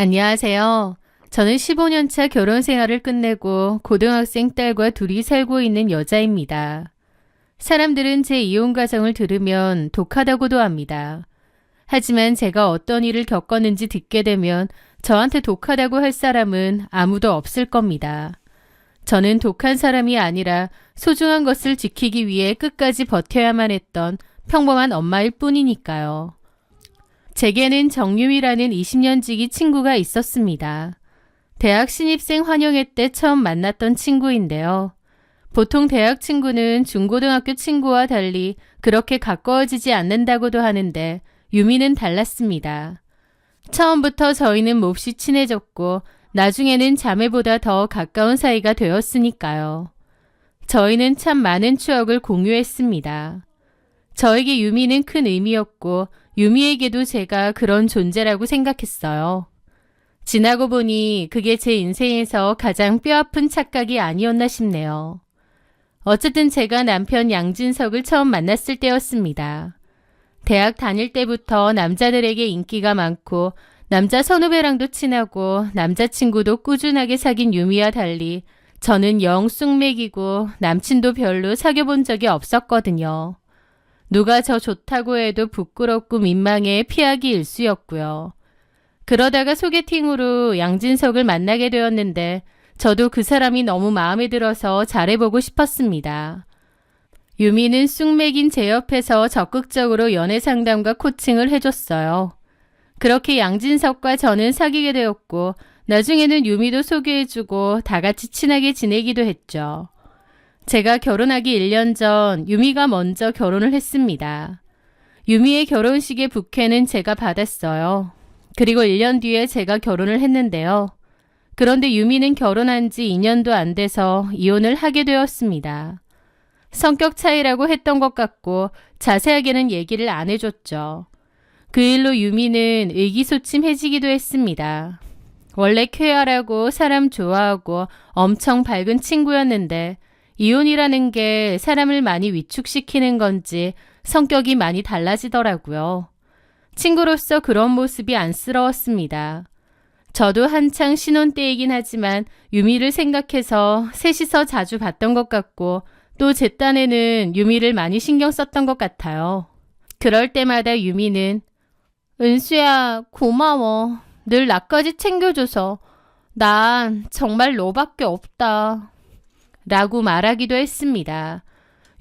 안녕하세요. 저는 15년차 결혼 생활을 끝내고 고등학생 딸과 둘이 살고 있는 여자입니다. 사람들은 제 이혼 과정을 들으면 독하다고도 합니다. 하지만 제가 어떤 일을 겪었는지 듣게 되면 저한테 독하다고 할 사람은 아무도 없을 겁니다. 저는 독한 사람이 아니라 소중한 것을 지키기 위해 끝까지 버텨야만 했던 평범한 엄마일 뿐이니까요. 제게는 정유미라는 20년 지기 친구가 있었습니다. 대학 신입생 환영회 때 처음 만났던 친구인데요. 보통 대학 친구는 중고등학교 친구와 달리 그렇게 가까워지지 않는다고도 하는데 유미는 달랐습니다. 처음부터 저희는 몹시 친해졌고 나중에는 자매보다 더 가까운 사이가 되었으니까요. 저희는 참 많은 추억을 공유했습니다. 저에게 유미는 큰 의미였고 유미에게도 제가 그런 존재라고 생각했어요. 지나고 보니 그게 제 인생에서 가장 뼈아픈 착각이 아니었나 싶네요. 어쨌든 제가 남편 양진석을 처음 만났을 때였습니다. 대학 다닐 때부터 남자들에게 인기가 많고 남자 선후배랑도 친하고 남자친구도 꾸준하게 사귄 유미와 달리 저는 영 쑥맥이고 남친도 별로 사귀어본 적이 없었거든요. 누가 저 좋다고 해도 부끄럽고 민망해 피하기 일쑤였고요. 그러다가 소개팅으로 양진석을 만나게 되었는데 저도 그 사람이 너무 마음에 들어서 잘해보고 싶었습니다. 유미는 쑥맥인 제 옆에서 적극적으로 연애 상담과 코칭을 해줬어요. 그렇게 양진석과 저는 사귀게 되었고 나중에는 유미도 소개해주고 다 같이 친하게 지내기도 했죠. 제가 결혼하기 1년 전 유미가 먼저 결혼을 했습니다. 유미의 결혼식의 부케는 제가 받았어요. 그리고 1년 뒤에 제가 결혼을 했는데요. 그런데 유미는 결혼한 지 2년도 안 돼서 이혼을 하게 되었습니다. 성격 차이라고 했던 것 같고 자세하게는 얘기를 안 해줬죠. 그 일로 유미는 의기소침해지기도 했습니다. 원래 쾌활하고 사람 좋아하고 엄청 밝은 친구였는데 이혼이라는 게 사람을 많이 위축시키는 건지 성격이 많이 달라지더라고요. 친구로서 그런 모습이 안쓰러웠습니다. 저도 한창 신혼 때이긴 하지만 유미를 생각해서 셋이서 자주 봤던 것 같고 또 제 딴에는 유미를 많이 신경 썼던 것 같아요. 그럴 때마다 유미는 은수야 고마워. 늘 나까지 챙겨줘서. 난 정말 너밖에 없다. 라고 말하기도 했습니다.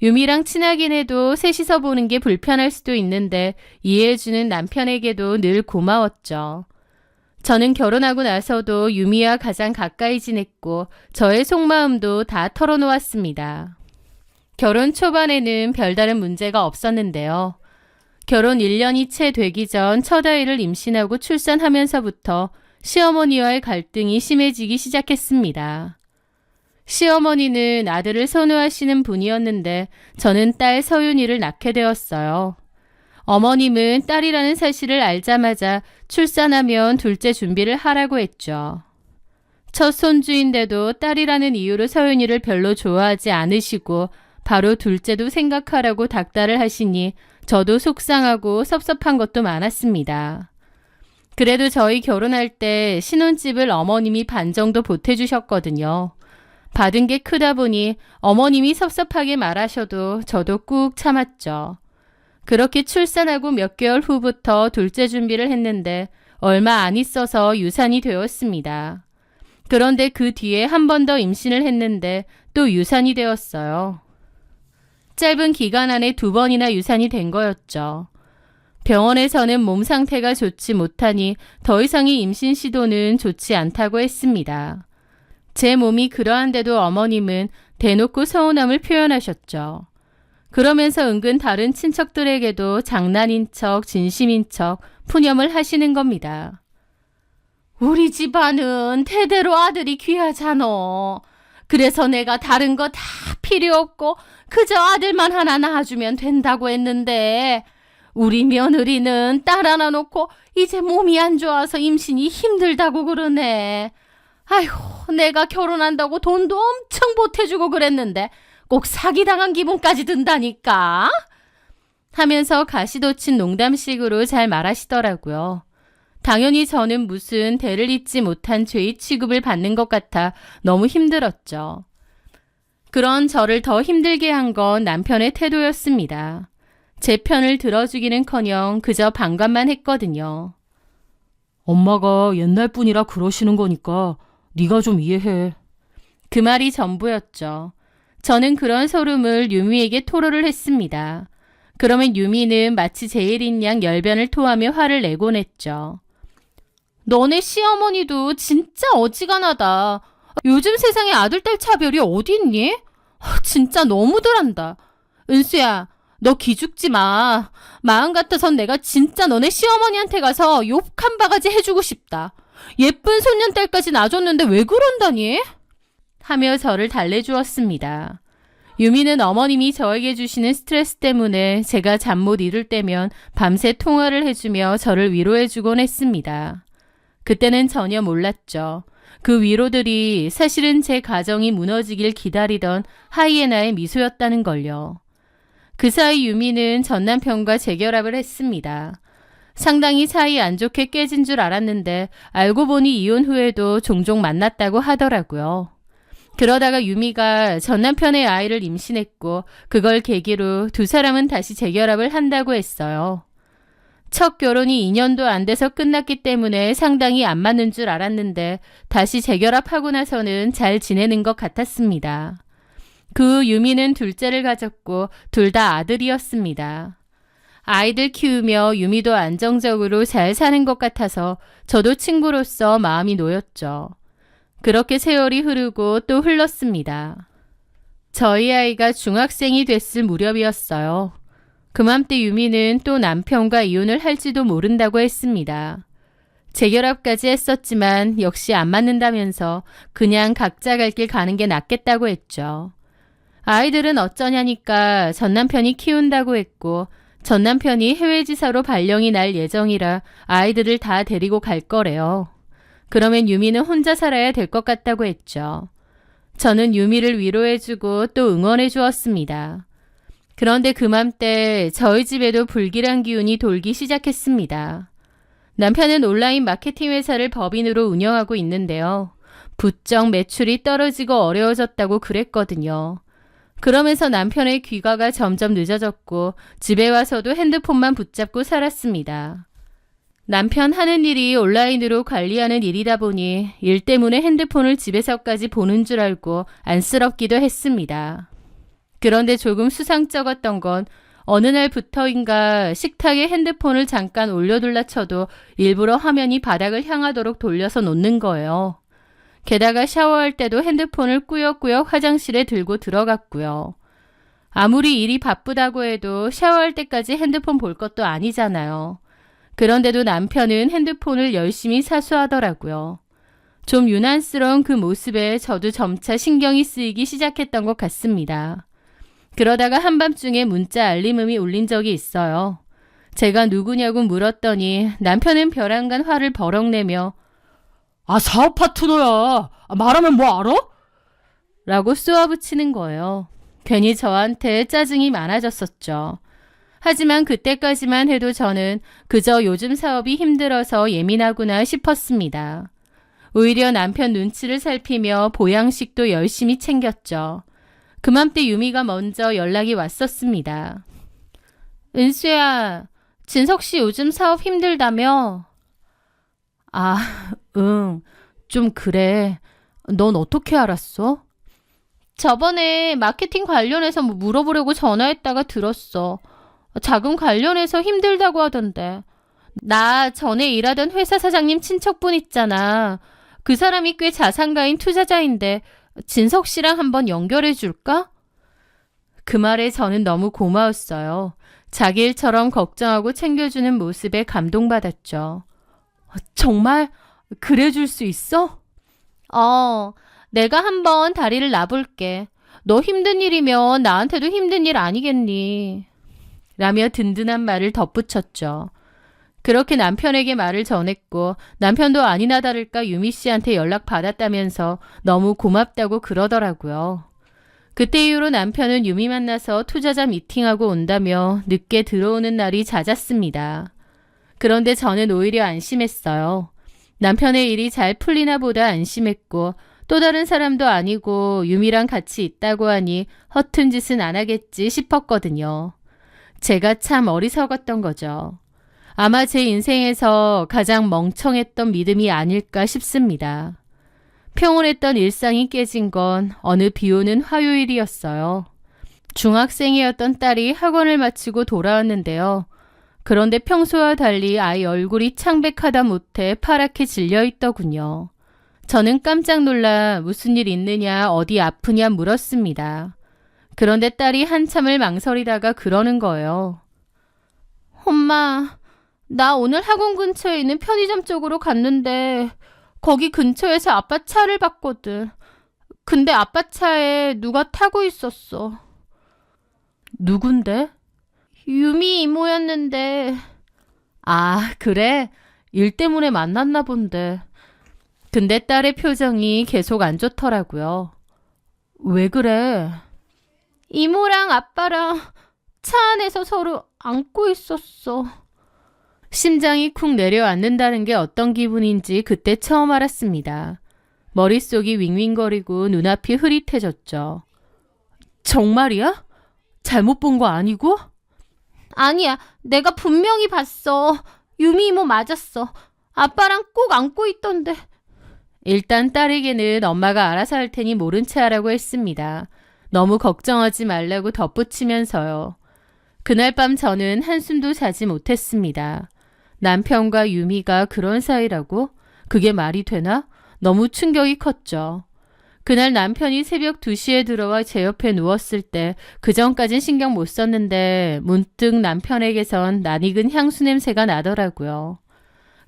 유미랑 친하긴 해도 셋이서 보는 게 불편할 수도 있는데 이해해주는 남편에게도 늘 고마웠죠. 저는 결혼하고 나서도 유미와 가장 가까이 지냈고 저의 속마음도 다 털어놓았습니다. 결혼 초반에는 별다른 문제가 없었는데요. 결혼 1년이 채 되기 전 첫 아이를 임신하고 출산하면서부터 시어머니와의 갈등이 심해지기 시작했습니다. 시어머니는 아들을 선호하시는 분이었는데 저는 딸 서윤이를 낳게 되었어요. 어머님은 딸이라는 사실을 알자마자 출산하면 둘째 준비를 하라고 했죠. 첫 손주인데도 딸이라는 이유로 서윤이를 별로 좋아하지 않으시고 바로 둘째도 생각하라고 닥달을 하시니 저도 속상하고 섭섭한 것도 많았습니다. 그래도 저희 결혼할 때 신혼집을 어머님이 반 정도 보태주셨거든요. 받은 게 크다 보니 어머님이 섭섭하게 말하셔도 저도 꾹 참았죠. 그렇게 출산하고 몇 개월 후부터 둘째 준비를 했는데 얼마 안 있어서 유산이 되었습니다. 그런데 그 뒤에 한 번 더 임신을 했는데 또 유산이 되었어요. 짧은 기간 안에 2번이나 유산이 된 거였죠. 병원에서는 몸 상태가 좋지 못하니 더 이상의 임신 시도는 좋지 않다고 했습니다. 제 몸이 그러한데도 어머님은 대놓고 서운함을 표현하셨죠. 그러면서 은근 다른 친척들에게도 장난인 척 진심인 척 푸념을 하시는 겁니다. 우리 집안은 대대로 아들이 귀하잖아. 그래서 내가 다른 거 다 필요 없고 그저 아들만 하나 낳아주면 된다고 했는데 우리 며느리는 딸 하나 놓고 이제 몸이 안 좋아서 임신이 힘들다고 그러네. 아휴, 내가 결혼한다고 돈도 엄청 보태주고 그랬는데 꼭 사기당한 기분까지 든다니까. 하면서 가시돋친 농담식으로 잘 말하시더라고요. 당연히 저는 무슨 대를 잇지 못한 죄의 취급을 받는 것 같아 너무 힘들었죠. 그런 저를 더 힘들게 한 건 남편의 태도였습니다. 제 편을 들어주기는커녕 그저 방관만 했거든요. 엄마가 옛날 분이라 그러시는 거니까 네가 좀 이해해. 그 말이 전부였죠. 저는 그런 소름을 유미에게 토로를 했습니다. 그러면 유미는 마치 제일인 양 열변을 토하며 화를 내곤 했죠. 너네 시어머니도 진짜 어지간하다. 요즘 세상에 아들딸 차별이 어디 있니? 진짜 너무들 한다. 은수야, 너 기죽지 마. 마음 같아선 내가 진짜 너네 시어머니한테 가서 욕 한 바가지 해주고 싶다. 예쁜 손년딸까지 놔줬는데 왜 그런다니? 하며 저를 달래주었습니다. 유미는 어머님이 저에게 주시는 스트레스 때문에 제가 잠 못 이룰 때면 밤새 통화를 해주며 저를 위로해주곤 했습니다. 그때는 전혀 몰랐죠. 그 위로들이 사실은 제 가정이 무너지길 기다리던 하이에나의 미소였다는 걸요. 그 사이 유미는 전 남편과 재결합을 했습니다. 상당히 사이 안 좋게 깨진 줄 알았는데 알고 보니 이혼 후에도 종종 만났다고 하더라고요. 그러다가 유미가 전 남편의 아이를 임신했고 그걸 계기로 두 사람은 다시 재결합을 한다고 했어요. 첫 결혼이 2년도 안 돼서 끝났기 때문에 상당히 안 맞는 줄 알았는데 다시 재결합하고 나서는 잘 지내는 것 같았습니다. 그 유미는 둘째를 가졌고 둘 다 아들이었습니다. 아이들 키우며 유미도 안정적으로 잘 사는 것 같아서 저도 친구로서 마음이 놓였죠. 그렇게 세월이 흐르고 또 흘렀습니다. 저희 아이가 중학생이 됐을 무렵이었어요. 그맘때 유미는 또 남편과 이혼을 할지도 모른다고 했습니다. 재결합까지 했었지만 역시 안 맞는다면서 그냥 각자 갈 길 가는 게 낫겠다고 했죠. 아이들은 어쩌냐니까 전 남편이 키운다고 했고 전 남편이 해외지사로 발령이 날 예정이라 아이들을 다 데리고 갈 거래요. 그러면 유미는 혼자 살아야 될 것 같다고 했죠. 저는 유미를 위로해주고 또 응원해 주었습니다. 그런데 그맘때 저희 집에도 불길한 기운이 돌기 시작했습니다. 남편은 온라인 마케팅 회사를 법인으로 운영하고 있는데요. 부쩍 매출이 떨어지고 어려워졌다고 그랬거든요. 그러면서 남편의 귀가가 점점 늦어졌고 집에 와서도 핸드폰만 붙잡고 살았습니다. 남편 하는 일이 온라인으로 관리하는 일이다 보니 일 때문에 핸드폰을 집에서까지 보는 줄 알고 안쓰럽기도 했습니다. 그런데 조금 수상쩍었던 건 어느 날부터인가 식탁에 핸드폰을 잠깐 올려둘라 쳐도 일부러 화면이 바닥을 향하도록 돌려서 놓는 거예요. 게다가 샤워할 때도 핸드폰을 꾸역꾸역 화장실에 들고 들어갔고요. 아무리 일이 바쁘다고 해도 샤워할 때까지 핸드폰 볼 것도 아니잖아요. 그런데도 남편은 핸드폰을 열심히 사수하더라고요. 좀 유난스러운 그 모습에 저도 점차 신경이 쓰이기 시작했던 것 같습니다. 그러다가 한밤중에 문자 알림음이 울린 적이 있어요. 제가 누구냐고 물었더니 남편은 벼랑간 화를 버럭내며 사업 파트너야. 말하면 뭐 알아? 라고 쏘아붙이는 거예요. 괜히 저한테 짜증이 많아졌었죠. 하지만 그때까지만 해도 저는 그저 요즘 사업이 힘들어서 예민하구나 싶었습니다. 오히려 남편 눈치를 살피며 보양식도 열심히 챙겼죠. 그맘때 유미가 먼저 연락이 왔었습니다. 은수야, 진석 씨 요즘 사업 힘들다며? 응, 좀 그래. 넌 어떻게 알았어? 저번에 마케팅 관련해서 물어보려고 전화했다가 들었어. 자금 관련해서 힘들다고 하던데. 나 전에 일하던 회사 사장님 친척분 있잖아. 그 사람이 꽤 자산가인 투자자인데 진석 씨랑 한번 연결해 줄까? 그 말에 저는 너무 고마웠어요. 자기 일처럼 걱정하고 챙겨주는 모습에 감동받았죠. 정말? 그래 줄 수 있어? 내가 한번 다리를 놔볼게. 너 힘든 일이면 나한테도 힘든 일 아니겠니? 라며 든든한 말을 덧붙였죠. 그렇게 남편에게 말을 전했고 남편도 아니나 다를까 유미 씨한테 연락 받았다면서 너무 고맙다고 그러더라고요. 그때 이후로 남편은 유미 만나서 투자자 미팅하고 온다며 늦게 들어오는 날이 잦았습니다. 그런데 저는 오히려 안심했어요. 남편의 일이 잘 풀리나 보다 안심했고 또 다른 사람도 아니고 유미랑 같이 있다고 하니 허튼 짓은 안 하겠지 싶었거든요. 제가 참 어리석었던 거죠. 아마 제 인생에서 가장 멍청했던 믿음이 아닐까 싶습니다. 평온했던 일상이 깨진 건 어느 비오는 화요일이었어요. 중학생이었던 딸이 학원을 마치고 돌아왔는데요. 그런데 평소와 달리 아이 얼굴이 창백하다 못해 파랗게 질려 있더군요. 저는 깜짝 놀라 무슨 일 있느냐 어디 아프냐 물었습니다. 그런데 딸이 한참을 망설이다가 그러는 거예요. 엄마, 나 오늘 학원 근처에 있는 편의점 쪽으로 갔는데 거기 근처에서 아빠 차를 봤거든. 근데 아빠 차에 누가 타고 있었어. 누군데? 유미 이모였는데. 아, 그래? 일 때문에 만났나 본데. 근데 딸의 표정이 계속 안 좋더라고요. 왜 그래? 이모랑 아빠랑 차 안에서 서로 안고 있었어. 심장이 쿵 내려앉는다는 게 어떤 기분인지 그때 처음 알았습니다. 머릿속이 윙윙거리고 눈앞이 흐릿해졌죠. 정말이야? 잘못 본 거 아니고? 아니야, 내가 분명히 봤어. 유미 이모 맞았어. 아빠랑 꼭 안고 있던데. 일단 딸에게는 엄마가 알아서 할 테니 모른 체 하라고 했습니다. 너무 걱정하지 말라고 덧붙이면서요. 그날 밤 저는 한숨도 자지 못했습니다. 남편과 유미가 그런 사이라고? 그게 말이 되나? 너무 충격이 컸죠. 그날 남편이 새벽 2시에 들어와 제 옆에 누웠을 때 그전까진 신경 못 썼는데 문득 남편에게선 낯익은 향수 냄새가 나더라고요.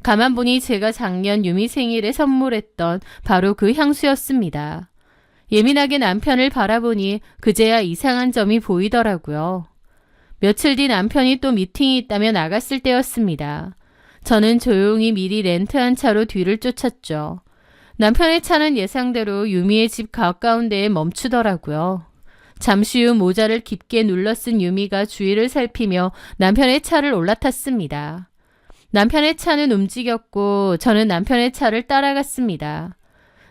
가만 보니 제가 작년 유미 생일에 선물했던 바로 그 향수였습니다. 예민하게 남편을 바라보니 그제야 이상한 점이 보이더라고요. 며칠 뒤 남편이 또 미팅이 있다며 나갔을 때였습니다. 저는 조용히 미리 렌트한 차로 뒤를 쫓았죠. 남편의 차는 예상대로 유미의 집 가까운 데에 멈추더라고요. 잠시 후 모자를 깊게 눌러 쓴 유미가 주위를 살피며 남편의 차를 올라탔습니다. 남편의 차는 움직였고 저는 남편의 차를 따라갔습니다.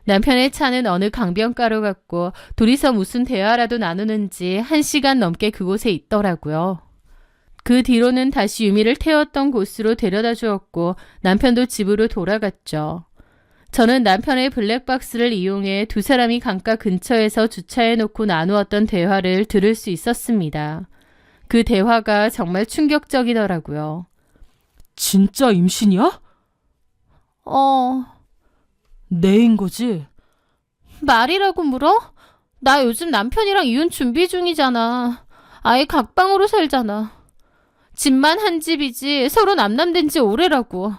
남편의 차는 어느 강변가로 갔고 둘이서 무슨 대화라도 나누는지 1시간 넘게 그곳에 있더라고요. 그 뒤로는 다시 유미를 태웠던 곳으로 데려다 주었고 남편도 집으로 돌아갔죠. 저는 남편의 블랙박스를 이용해 두 사람이 강가 근처에서 주차해놓고 나누었던 대화를 들을 수 있었습니다. 그 대화가 정말 충격적이더라고요. 진짜 임신이야? 내인 거지? 말이라고 물어? 나 요즘 남편이랑 이혼 준비 중이잖아. 아예 각방으로 살잖아. 집만 한 집이지 서로 남남된 지 오래라고.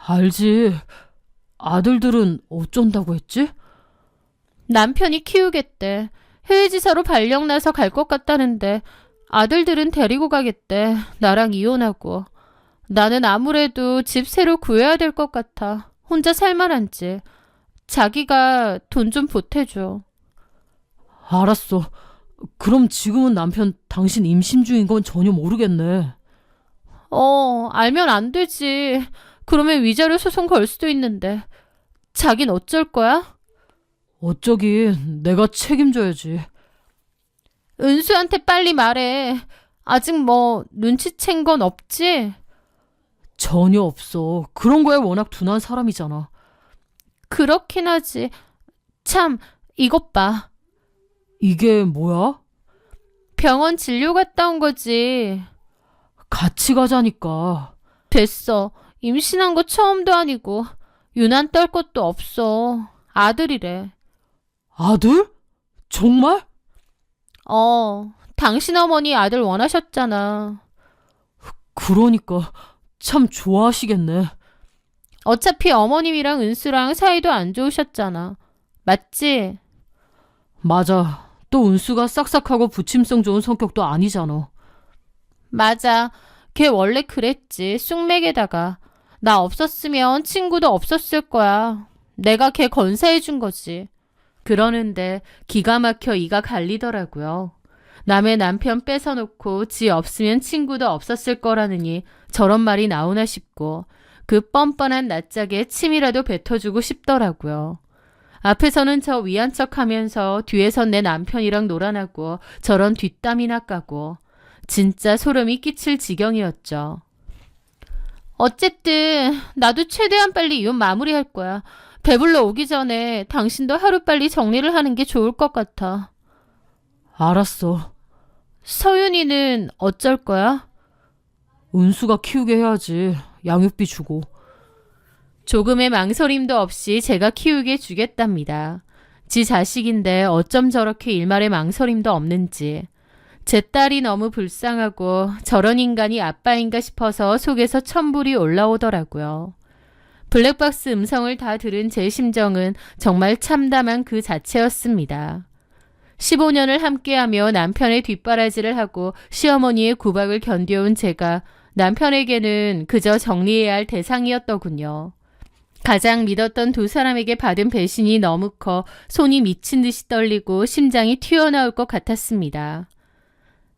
알지. 아들들은 어쩐다고 했지? 남편이 키우겠대. 해외지사로 발령 나서 갈 것 같다는데 아들들은 데리고 가겠대. 나랑 이혼하고. 나는 아무래도 집 새로 구해야 될 것 같아. 혼자 살만한지. 자기가 돈 좀 보태줘. 알았어. 그럼 지금은 남편 당신 임신 중인 건 전혀 모르겠네. 알면 안 되지. 그러면 위자료 소송 걸 수도 있는데. 자긴 어쩔 거야? 어쩌긴 내가 책임져야지. 은수한테 빨리 말해. 아직 뭐 눈치챈 건 없지? 전혀 없어. 그런 거에 워낙 둔한 사람이잖아. 그렇긴 하지. 참, 이것 봐. 이게 뭐야? 병원 진료 갔다 온 거지. 같이 가자니까. 됐어. 임신한 거 처음도 아니고 유난 떨 것도 없어. 아들이래. 아들? 정말? 당신 어머니 아들 원하셨잖아. 그러니까 참 좋아하시겠네. 어차피 어머님이랑 은수랑 사이도 안 좋으셨잖아. 맞지? 맞아. 또 은수가 싹싹하고 부침성 좋은 성격도 아니잖아. 맞아. 걔 원래 그랬지. 쑥맥에다가. 나 없었으면 친구도 없었을 거야. 내가 걔 건사해 준 거지. 그러는데 기가 막혀 이가 갈리더라고요. 남의 남편 뺏어놓고 지 없으면 친구도 없었을 거라느니 저런 말이 나오나 싶고 그 뻔뻔한 낯짝에 침이라도 뱉어주고 싶더라고요. 앞에서는 저 위한 척하면서 뒤에선 내 남편이랑 놀아나고 저런 뒷담이나 까고 진짜 소름이 끼칠 지경이었죠. 어쨌든 나도 최대한 빨리 이혼 마무리할 거야. 배불러 오기 전에 당신도 하루빨리 정리를 하는 게 좋을 것 같아. 알았어. 서윤이는 어쩔 거야? 은수가 키우게 해야지. 양육비 주고. 조금의 망설임도 없이 제가 키우게 주겠답니다. 지 자식인데 어쩜 저렇게 일말의 망설임도 없는지. 제 딸이 너무 불쌍하고 저런 인간이 아빠인가 싶어서 속에서 천불이 올라오더라고요. 블랙박스 음성을 다 들은 제 심정은 정말 참담한 그 자체였습니다. 15년을 함께하며 남편의 뒷바라지를 하고 시어머니의 구박을 견뎌온 제가 남편에게는 그저 정리해야 할 대상이었더군요. 가장 믿었던 두 사람에게 받은 배신이 너무 커 손이 미친 듯이 떨리고 심장이 튀어나올 것 같았습니다.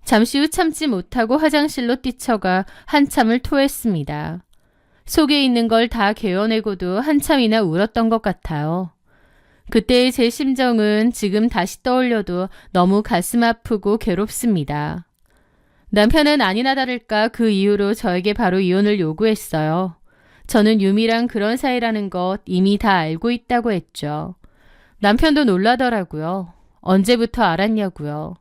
잠시 후 참지 못하고 화장실로 뛰쳐가 한참을 토했습니다. 속에 있는 걸 다 개어내고도 한참이나 울었던 것 같아요. 그때의 제 심정은 지금 다시 떠올려도 너무 가슴 아프고 괴롭습니다. 남편은 아니나 다를까 그 이후로 저에게 바로 이혼을 요구했어요. 저는 유미랑 그런 사이라는 것 이미 다 알고 있다고 했죠. 남편도 놀라더라고요. 언제부터 알았냐고요.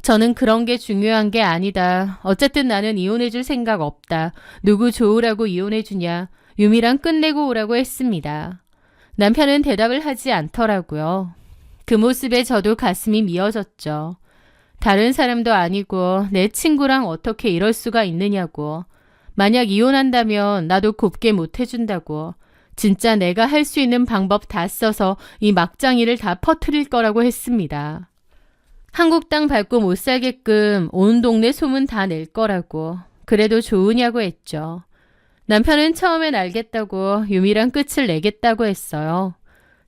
저는 그런 게 중요한 게 아니다. 어쨌든 나는 이혼해줄 생각 없다. 누구 좋으라고 이혼해주냐. 유미랑 끝내고 오라고 했습니다. 남편은 대답을 하지 않더라고요. 그 모습에 저도 가슴이 미어졌죠. 다른 사람도 아니고 내 친구랑 어떻게 이럴 수가 있느냐고. 만약 이혼한다면 나도 곱게 못 해준다고. 진짜 내가 할 수 있는 방법 다 써서 이 막장이를 다 퍼뜨릴 거라고 했습니다. 한국 땅 밟고 못 살게끔 온 동네 소문 다 낼 거라고. 그래도 좋으냐고 했죠. 남편은 처음엔 알겠다고 유미랑 끝을 내겠다고 했어요.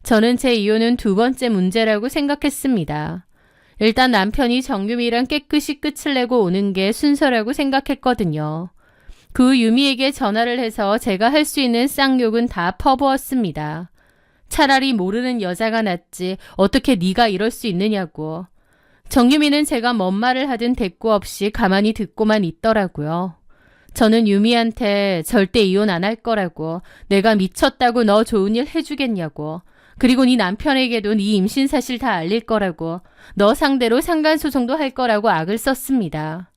저는 제 이혼은 두 번째 문제라고 생각했습니다. 일단 남편이 정유미랑 깨끗이 끝을 내고 오는 게 순서라고 생각했거든요. 그 유미에게 전화를 해서 제가 할 수 있는 쌍욕은 다 퍼부었습니다. 차라리 모르는 여자가 낫지 어떻게 네가 이럴 수 있느냐고. 정유미는 제가 뭔 말을 하든 대꾸 없이 가만히 듣고만 있더라고요. 저는 유미한테 절대 이혼 안 할 거라고, 내가 미쳤다고 너 좋은 일 해주겠냐고, 그리고 네 남편에게도 네 임신 사실 다 알릴 거라고, 너 상대로 상간소송도 할 거라고 악을 썼습니다.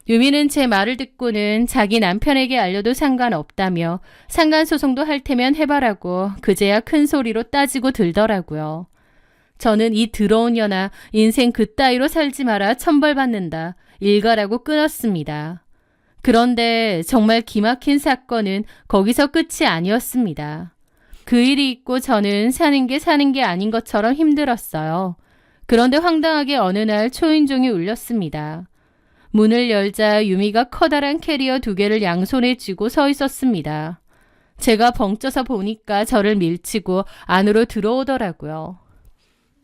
유미는 제 말을 듣고는 자기 남편에게 알려도 상관없다며 상간소송도 할 테면 해봐라고 그제야 큰 소리로 따지고 들더라고요. 저는 이 더러운 년아 인생 그따위로 살지 마라 천벌받는다 일가라고 끊었습니다. 그런데 정말 기막힌 사건은 거기서 끝이 아니었습니다. 그 일이 있고 저는 사는 게 아닌 것처럼 힘들었어요. 그런데 황당하게 어느 날 초인종이 울렸습니다. 문을 열자 유미가 커다란 캐리어 2개를 양손에 쥐고 서 있었습니다. 제가 벙쪄서 보니까 저를 밀치고 안으로 들어오더라고요.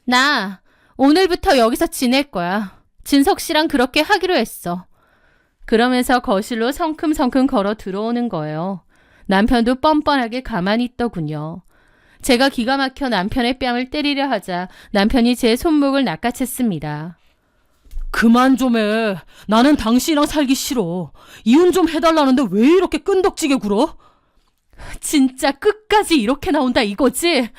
나 오늘부터 여기서 지낼 거야. 진석 씨랑 그렇게 하기로 했어. 그러면서 거실로 성큼성큼 걸어 들어오는 거예요. 남편도 뻔뻔하게 가만히 있더군요. 제가 기가 막혀 남편의 뺨을 때리려 하자 남편이 제 손목을 낚아챘습니다. 그만 좀 해. 나는 당신이랑 살기 싫어. 이혼 좀 해달라는데 왜 이렇게 끈덕지게 굴어? 진짜 끝까지 이렇게 나온다 이거지?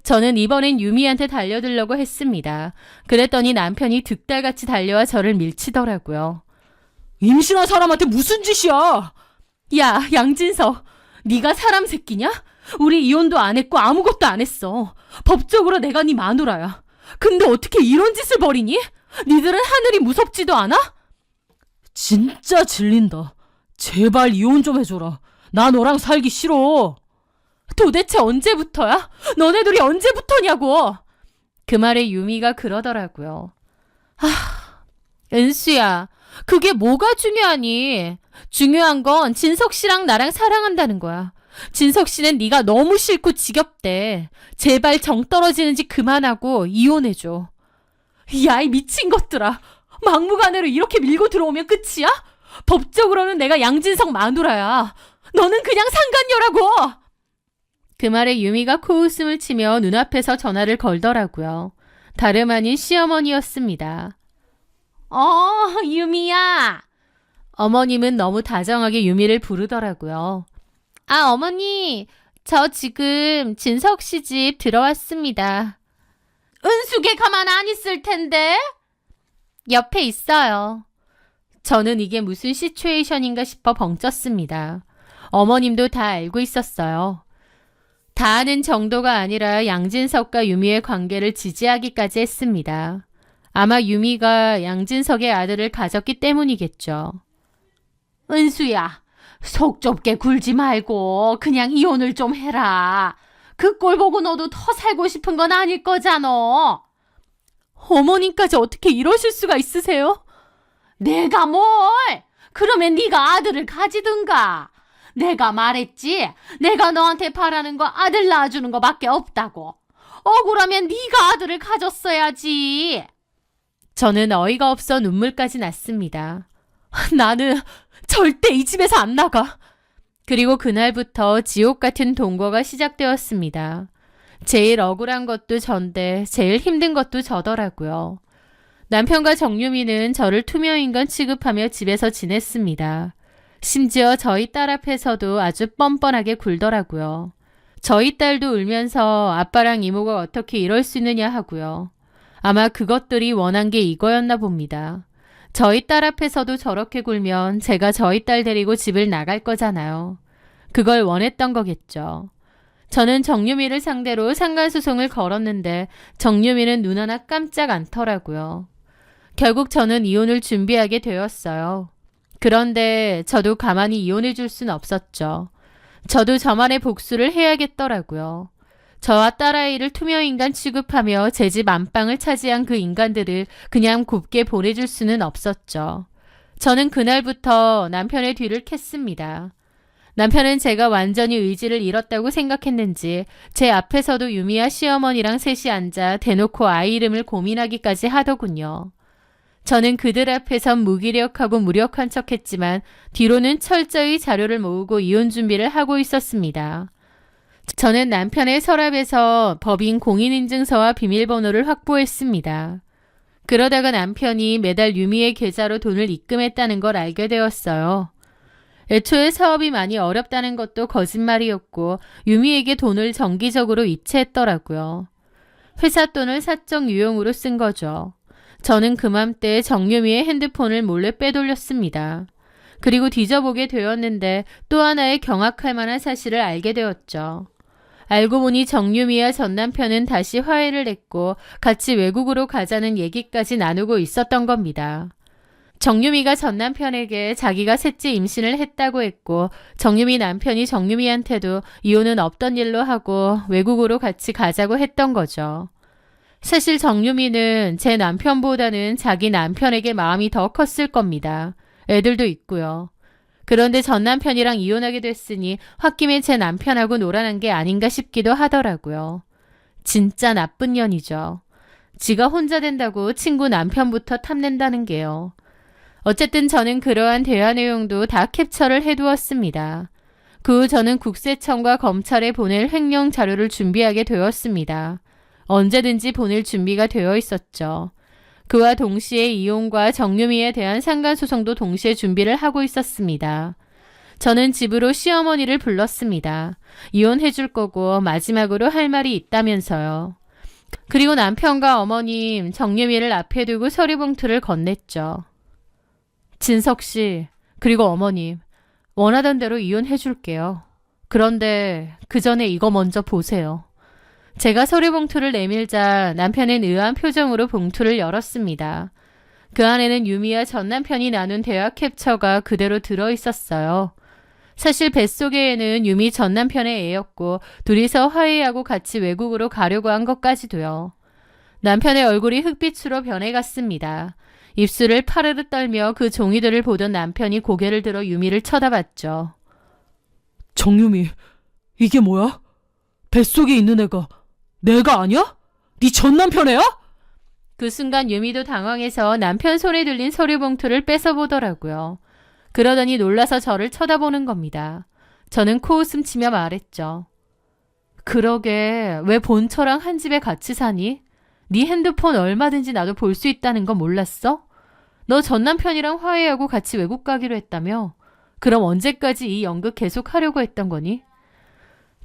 저는 이번엔 유미한테 달려들려고 했습니다. 그랬더니 남편이 득달같이 달려와 저를 밀치더라고요. 임신한 사람한테 무슨 짓이야? 야, 양진석, 네가 사람 새끼냐? 우리 이혼도 안 했고 아무것도 안 했어. 법적으로 내가 네 마누라야. 근데 어떻게 이런 짓을 벌이니? 니들은 하늘이 무섭지도 않아? 진짜 질린다. 제발 이혼 좀 해줘라. 나 너랑 살기 싫어. 도대체 언제부터야? 너네들이 언제부터냐고. 그 말에 유미가 그러더라고요. 은수야, 그게 뭐가 중요하니? 중요한 건 진석 씨랑 나랑 사랑한다는 거야. 진석 씨는 네가 너무 싫고 지겹대. 제발 정 떨어지는 짓 그만하고 이혼해줘. 야, 이 미친 것들아. 막무가내로 이렇게 밀고 들어오면 끝이야? 법적으로는 내가 양진석 마누라야. 너는 그냥 상간녀라고! 그 말에 유미가 코웃음을 치며 눈앞에서 전화를 걸더라고요. 다름 아닌 시어머니였습니다. 유미야! 어머님은 너무 다정하게 유미를 부르더라고요. 아, 어머니, 저 지금 진석 씨 집 들어왔습니다. 은숙이 가만 안 있을 텐데? 옆에 있어요. 저는 이게 무슨 시츄에이션인가 싶어 벙쪘습니다. 어머님도 다 알고 있었어요. 다 아는 정도가 아니라 양진석과 유미의 관계를 지지하기까지 했습니다. 아마 유미가 양진석의 아들을 가졌기 때문이겠죠. 은수야, 속 좁게 굴지 말고 그냥 이혼을 좀 해라. 그 꼴 보고 너도 더 살고 싶은 건 아닐 거잖아. 어머님까지 어떻게 이러실 수가 있으세요? 내가 뭘? 그러면 네가 아들을 가지든가. 내가 말했지. 내가 너한테 바라는 거 아들 낳아주는 거밖에 없다고. 억울하면 네가 아들을 가졌어야지. 저는 어이가 없어 눈물까지 났습니다. 나는 절대 이 집에서 안 나가. 그리고 그날부터 지옥 같은 동거가 시작되었습니다. 제일 억울한 것도 전데 제일 힘든 것도 저더라고요. 남편과 정유미는 저를 투명인간 취급하며 집에서 지냈습니다. 심지어 저희 딸 앞에서도 아주 뻔뻔하게 굴더라고요. 저희 딸도 울면서 아빠랑 이모가 어떻게 이럴 수 있느냐 하고요. 아마 그것들이 원한 게 이거였나 봅니다. 저희 딸 앞에서도 저렇게 굴면 제가 저희 딸 데리고 집을 나갈 거잖아요. 그걸 원했던 거겠죠. 저는 정유미를 상대로 상간소송을 걸었는데 정유미는 눈 하나 깜짝 않더라고요. 결국 저는 이혼을 준비하게 되었어요. 그런데 저도 가만히 이혼해 줄 순 없었죠. 저도 저만의 복수를 해야겠더라고요. 저와 딸아이를 투명인간 취급하며 제 집 안방을 차지한 그 인간들을 그냥 곱게 보내줄 수는 없었죠. 저는 그날부터 남편의 뒤를 캤습니다. 남편은 제가 완전히 의지를 잃었다고 생각했는지 제 앞에서도 유미와 시어머니랑 셋이 앉아 대놓고 아이 이름을 고민하기까지 하더군요. 저는 그들 앞에선 무기력하고 무력한 척했지만 뒤로는 철저히 자료를 모으고 이혼 준비를 하고 있었습니다. 저는 남편의 서랍에서 법인 공인인증서와 비밀번호를 확보했습니다. 그러다가 남편이 매달 유미의 계좌로 돈을 입금했다는 걸 알게 되었어요. 애초에 사업이 많이 어렵다는 것도 거짓말이었고 유미에게 돈을 정기적으로 이체했더라고요. 회사 돈을 사적 유용으로 쓴 거죠. 저는 그맘때 정유미의 핸드폰을 몰래 빼돌렸습니다. 그리고 뒤져보게 되었는데 또 하나의 경악할 만한 사실을 알게 되었죠. 알고 보니 정유미와 전 남편은 다시 화해를 했고 같이 외국으로 가자는 얘기까지 나누고 있었던 겁니다. 정유미가 전 남편에게 자기가 셋째 임신을 했다고 했고 정유미 남편이 정유미한테도 이혼은 없던 일로 하고 외국으로 같이 가자고 했던 거죠. 사실 정유미는 제 남편보다는 자기 남편에게 마음이 더 컸을 겁니다. 애들도 있고요. 그런데 전 남편이랑 이혼하게 됐으니 홧김에 제 남편하고 놀아난 게 아닌가 싶기도 하더라고요. 진짜 나쁜 년이죠. 지가 혼자 된다고 친구 남편부터 탐낸다는 게요. 어쨌든 저는 그러한 대화 내용도 다 캡처를 해두었습니다. 그 후 저는 국세청과 검찰에 보낼 횡령 자료를 준비하게 되었습니다. 언제든지 보낼 준비가 되어 있었죠. 그와 동시에 이혼과 정유미에 대한 상간소송도 동시에 준비를 하고 있었습니다. 저는 집으로 시어머니를 불렀습니다. 이혼해 줄 거고 마지막으로 할 말이 있다면서요. 그리고 남편과 어머님 정유미를 앞에 두고 서류봉투를 건넸죠. 진석 씨, 그리고 어머님, 원하던 대로 이혼해 줄게요. 그런데 그 전에 이거 먼저 보세요. 제가 서류봉투를 내밀자 남편은 의아한 표정으로 봉투를 열었습니다. 그 안에는 유미와 전 남편이 나눈 대화 캡처가 그대로 들어있었어요. 사실 뱃속에는 유미 전 남편의 애였고 둘이서 화해하고 같이 외국으로 가려고 한 것까지도요. 남편의 얼굴이 흑빛으로 변해갔습니다. 입술을 파르르 떨며 그 종이들을 보던 남편이 고개를 들어 유미를 쳐다봤죠. 정유미, 이게 뭐야? 뱃속에 있는 애가 내가 아니야? 네 전 남편 애야? 그 순간 유미도 당황해서 남편 손에 들린 서류 봉투를 뺏어보더라고요. 그러더니 놀라서 저를 쳐다보는 겁니다. 저는 코웃음 치며 말했죠. 그러게 왜 본처랑 한 집에 같이 사니? 네 핸드폰 얼마든지 나도 볼 수 있다는 거 몰랐어? 너 전 남편이랑 화해하고 같이 외국 가기로 했다며? 그럼 언제까지 이 연극 계속 하려고 했던 거니?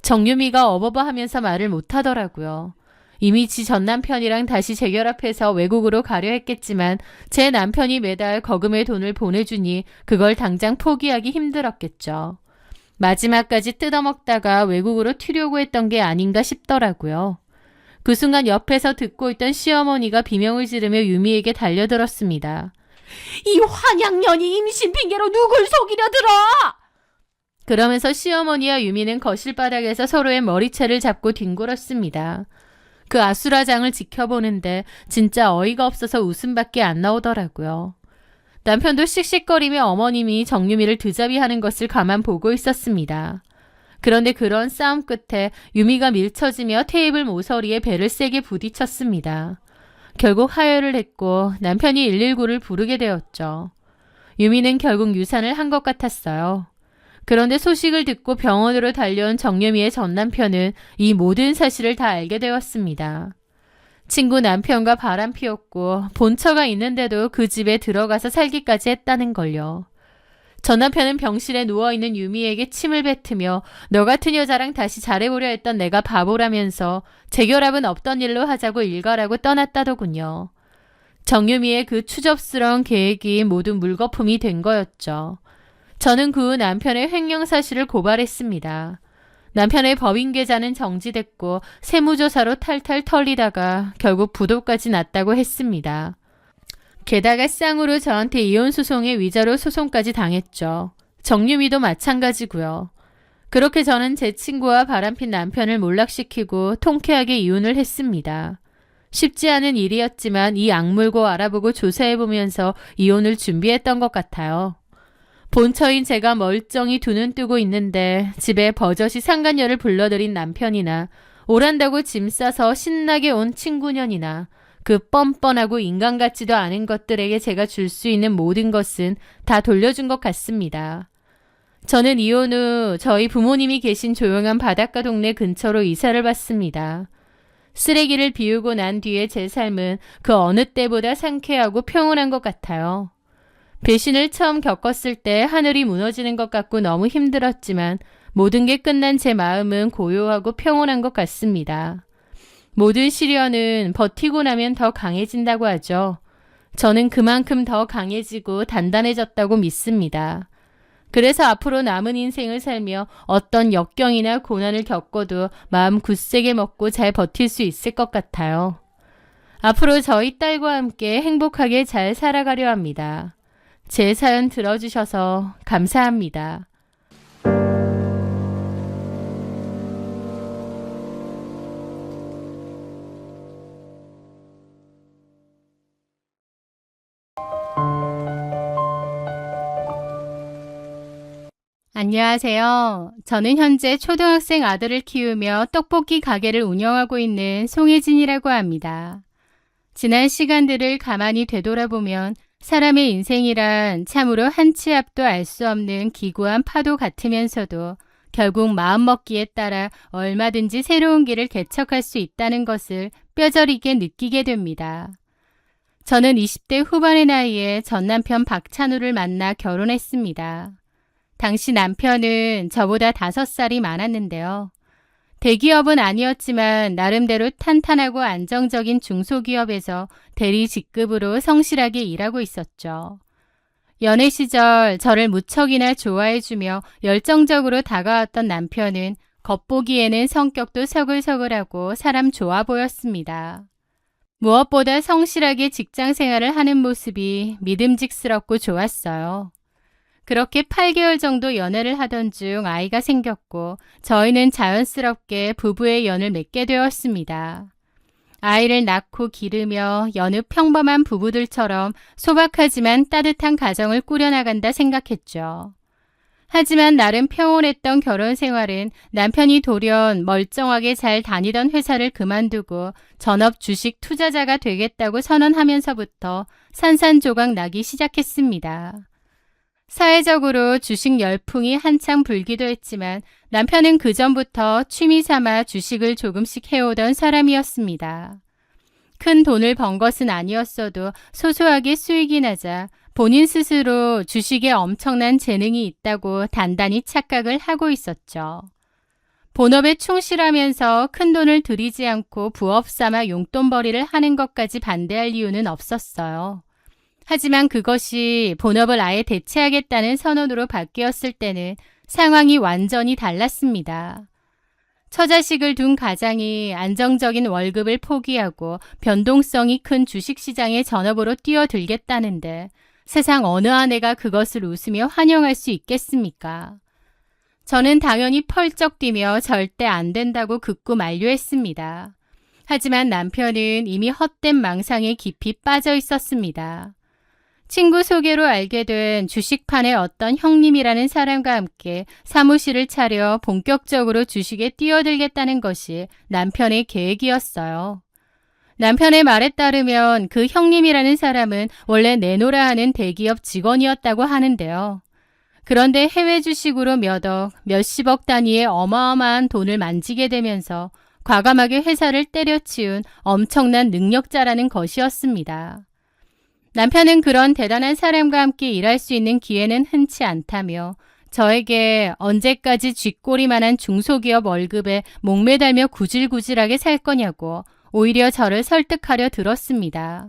정유미가 어버버 하면서 말을 못하더라고요. 이미 지 전 남편이랑 다시 재결합해서 외국으로 가려 했겠지만 제 남편이 매달 거금의 돈을 보내주니 그걸 당장 포기하기 힘들었겠죠. 마지막까지 뜯어먹다가 외국으로 튀려고 했던 게 아닌가 싶더라고요. 그 순간 옆에서 듣고 있던 시어머니가 비명을 지르며 유미에게 달려들었습니다. 이 환양년이 임신 핑계로 누굴 속이려 들어! 그러면서 시어머니와 유미는 거실 바닥에서 서로의 머리채를 잡고 뒹굴었습니다. 그 아수라장을 지켜보는데 진짜 어이가 없어서 웃음밖에 안 나오더라고요. 남편도 씩씩거리며 어머님이 정유미를 드잡이하는 것을 가만 보고 있었습니다. 그런데 그런 싸움 끝에 유미가 밀쳐지며 테이블 모서리에 배를 세게 부딪혔습니다. 결국 하혈을 했고 남편이 119를 부르게 되었죠. 유미는 결국 유산을 한 것 같았어요. 그런데 소식을 듣고 병원으로 달려온 정유미의 전 남편은 이 모든 사실을 다 알게 되었습니다. 친구 남편과 바람 피웠고 본처가 있는데도 그 집에 들어가서 살기까지 했다는 걸요. 전 남편은 병실에 누워있는 유미에게 침을 뱉으며 너 같은 여자랑 다시 잘해보려 했던 내가 바보라면서 재결합은 없던 일로 하자고 일가라고 떠났다더군요. 정유미의 그 추접스러운 계획이 모두 물거품이 된 거였죠. 저는 그 후 남편의 횡령 사실을 고발했습니다. 남편의 법인 계좌는 정지됐고 세무조사로 탈탈 털리다가 결국 부도까지 났다고 했습니다. 게다가 쌍으로 저한테 이혼 소송에 위자료 소송까지 당했죠. 정유미도 마찬가지고요. 그렇게 저는 제 친구와 바람핀 남편을 몰락시키고 통쾌하게 이혼을 했습니다. 쉽지 않은 일이었지만 이 악물고 알아보고 조사해보면서 이혼을 준비했던 것 같아요. 본처인 제가 멀쩡히 두 눈 뜨고 있는데 집에 버젓이 상간녀를 불러들인 남편이나 오란다고 짐 싸서 신나게 온 친구년이나 그 뻔뻔하고 인간 같지도 않은 것들에게 제가 줄 수 있는 모든 것은 다 돌려준 것 같습니다. 저는 이혼 후 저희 부모님이 계신 조용한 바닷가 동네 근처로 이사를 왔습니다. 쓰레기를 비우고 난 뒤에 제 삶은 그 어느 때보다 상쾌하고 평온한 것 같아요. 배신을 처음 겪었을 때 하늘이 무너지는 것 같고 너무 힘들었지만 모든 게 끝난 제 마음은 고요하고 평온한 것 같습니다. 모든 시련은 버티고 나면 더 강해진다고 하죠. 저는 그만큼 더 강해지고 단단해졌다고 믿습니다. 그래서 앞으로 남은 인생을 살며 어떤 역경이나 고난을 겪어도 마음 굳세게 먹고 잘 버틸 수 있을 것 같아요. 앞으로 저희 딸과 함께 행복하게 잘 살아가려 합니다. 제 사연 들어주셔서 감사합니다. 안녕하세요. 저는 현재 초등학생 아들을 키우며 떡볶이 가게를 운영하고 있는 송혜진이라고 합니다. 지난 시간들을 가만히 되돌아보면 사람의 인생이란 참으로 한 치 앞도 알 수 없는 기구한 파도 같으면서도 결국 마음먹기에 따라 얼마든지 새로운 길을 개척할 수 있다는 것을 뼈저리게 느끼게 됩니다. 저는 20대 후반의 나이에 전 남편 박찬우를 만나 결혼했습니다. 당시 남편은 저보다 5살이 많았는데요. 대기업은 아니었지만 나름대로 탄탄하고 안정적인 중소기업에서 대리 직급으로 성실하게 일하고 있었죠. 연애 시절 저를 무척이나 좋아해주며 열정적으로 다가왔던 남편은 겉보기에는 성격도 서글서글하고 사람 좋아 보였습니다. 무엇보다 성실하게 직장 생활을 하는 모습이 믿음직스럽고 좋았어요. 그렇게 8개월 정도 연애를 하던 중 아이가 생겼고 저희는 자연스럽게 부부의 연을 맺게 되었습니다. 아이를 낳고 기르며 여느 평범한 부부들처럼 소박하지만 따뜻한 가정을 꾸려나간다 생각했죠. 하지만 나름 평온했던 결혼 생활은 남편이 돌연 멀쩡하게 잘 다니던 회사를 그만두고 전업 주식 투자자가 되겠다고 선언하면서부터 산산조각 나기 시작했습니다. 사회적으로 주식 열풍이 한창 불기도 했지만 남편은 그전부터 취미 삼아 주식을 조금씩 해오던 사람이었습니다. 큰 돈을 번 것은 아니었어도 소소하게 수익이 나자 본인 스스로 주식에 엄청난 재능이 있다고 단단히 착각을 하고 있었죠. 본업에 충실하면서 큰 돈을 들이지 않고 부업 삼아 용돈벌이를 하는 것까지 반대할 이유는 없었어요. 하지만 그것이 본업을 아예 대체하겠다는 선언으로 바뀌었을 때는 상황이 완전히 달랐습니다. 처자식을 둔 가장이 안정적인 월급을 포기하고 변동성이 큰 주식시장에 전업으로 뛰어들겠다는데 세상 어느 아내가 그것을 웃으며 환영할 수 있겠습니까? 저는 당연히 펄쩍 뛰며 절대 안 된다고 극구 만류했습니다. 하지만 남편은 이미 헛된 망상에 깊이 빠져 있었습니다. 친구 소개로 알게 된 주식판의 어떤 형님이라는 사람과 함께 사무실을 차려 본격적으로 주식에 뛰어들겠다는 것이 남편의 계획이었어요. 남편의 말에 따르면 그 형님이라는 사람은 원래 내노라 하는 대기업 직원이었다고 하는데요. 그런데 해외 주식으로 몇십억 단위의 어마어마한 돈을 만지게 되면서 과감하게 회사를 때려치운 엄청난 능력자라는 것이었습니다. 남편은 그런 대단한 사람과 함께 일할 수 있는 기회는 흔치 않다며 저에게 언제까지 쥐꼬리만한 중소기업 월급에 목매달며 구질구질하게 살 거냐고 오히려 저를 설득하려 들었습니다.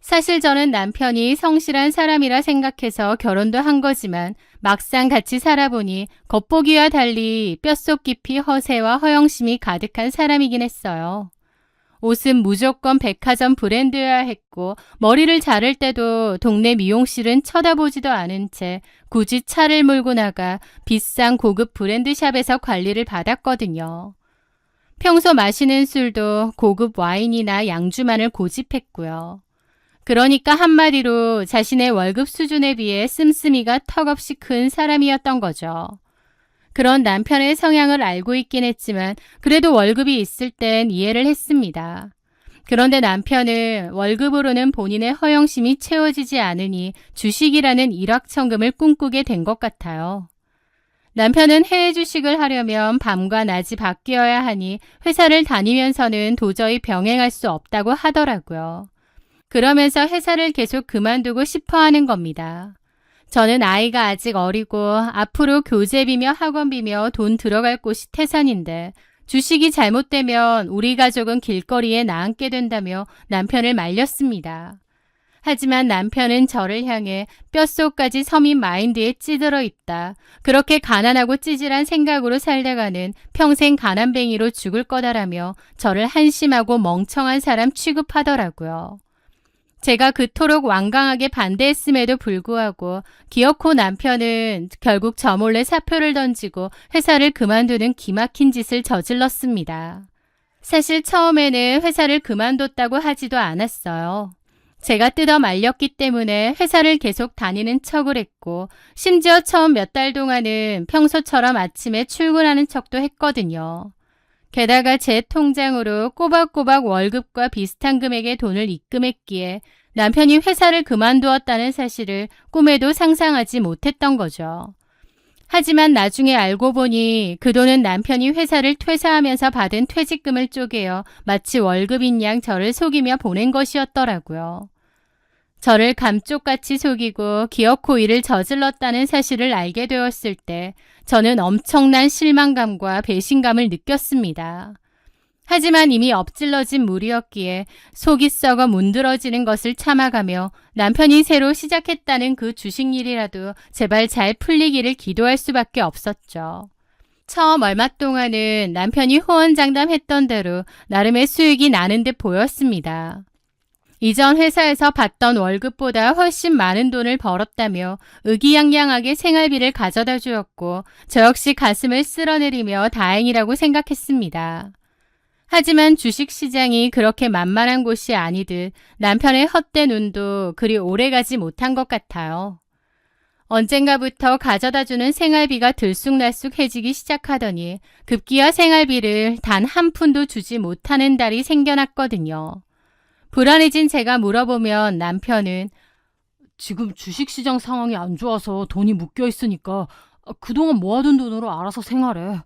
사실 저는 남편이 성실한 사람이라 생각해서 결혼도 한 거지만 막상 같이 살아보니 겉보기와 달리 뼛속 깊이 허세와 허영심이 가득한 사람이긴 했어요. 옷은 무조건 백화점 브랜드여야 했고 머리를 자를 때도 동네 미용실은 쳐다보지도 않은 채 굳이 차를 몰고 나가 비싼 고급 브랜드샵에서 관리를 받았거든요. 평소 마시는 술도 고급 와인이나 양주만을 고집했고요. 그러니까 한마디로 자신의 월급 수준에 비해 씀씀이가 턱없이 큰 사람이었던 거죠. 그런 남편의 성향을 알고 있긴 했지만 그래도 월급이 있을 땐 이해를 했습니다. 그런데 남편은 월급으로는 본인의 허영심이 채워지지 않으니 주식이라는 일확천금을 꿈꾸게 된 것 같아요. 남편은 해외 주식을 하려면 밤과 낮이 바뀌어야 하니 회사를 다니면서는 도저히 병행할 수 없다고 하더라고요. 그러면서 회사를 계속 그만두고 싶어 하는 겁니다. 저는 아이가 아직 어리고 앞으로 교재비며 학원비며 돈 들어갈 곳이 태산인데 주식이 잘못되면 우리 가족은 길거리에 나앉게 된다며 남편을 말렸습니다. 하지만 남편은 저를 향해 뼛속까지 서민 마인드에 찌들어 있다. 그렇게 가난하고 찌질한 생각으로 살다가는 평생 가난뱅이로 죽을 거다라며 저를 한심하고 멍청한 사람 취급하더라고요. 제가 그토록 완강하게 반대했음에도 불구하고 기어코 남편은 결국 저 몰래 사표를 던지고 회사를 그만두는 기막힌 짓을 저질렀습니다. 사실 처음에는 회사를 그만뒀다고 하지도 않았어요. 제가 뜯어 말렸기 때문에 회사를 계속 다니는 척을 했고 심지어 처음 몇 달 동안은 평소처럼 아침에 출근하는 척도 했거든요. 게다가 제 통장으로 꼬박꼬박 월급과 비슷한 금액의 돈을 입금했기에 남편이 회사를 그만두었다는 사실을 꿈에도 상상하지 못했던 거죠. 하지만 나중에 알고 보니 그 돈은 남편이 회사를 퇴사하면서 받은 퇴직금을 쪼개어 마치 월급인 양 저를 속이며 보낸 것이었더라고요. 저를 감쪽같이 속이고 기어코 일을 저질렀다는 사실을 알게 되었을 때 저는 엄청난 실망감과 배신감을 느꼈습니다. 하지만 이미 엎질러진 물이었기에 속이 썩어 문드러지는 것을 참아가며 남편이 새로 시작했다는 그 주식 일이라도 제발 잘 풀리기를 기도할 수밖에 없었죠. 처음 얼마 동안은 남편이 호언장담했던 대로 나름의 수익이 나는 듯 보였습니다. 이전 회사에서 받던 월급보다 훨씬 많은 돈을 벌었다며 의기양양하게 생활비를 가져다 주었고 저 역시 가슴을 쓸어내리며 다행이라고 생각했습니다. 하지만 주식시장이 그렇게 만만한 곳이 아니듯 남편의 헛된 운도 그리 오래가지 못한 것 같아요. 언젠가부터 가져다주는 생활비가 들쑥날쑥해지기 시작하더니 급기야 생활비를 단 한 푼도 주지 못하는 달이 생겨났거든요. 불안해진 제가 물어보면 남편은 지금 주식시장 상황이 안 좋아서 돈이 묶여 있으니까 그동안 모아둔 돈으로 알아서 생활해.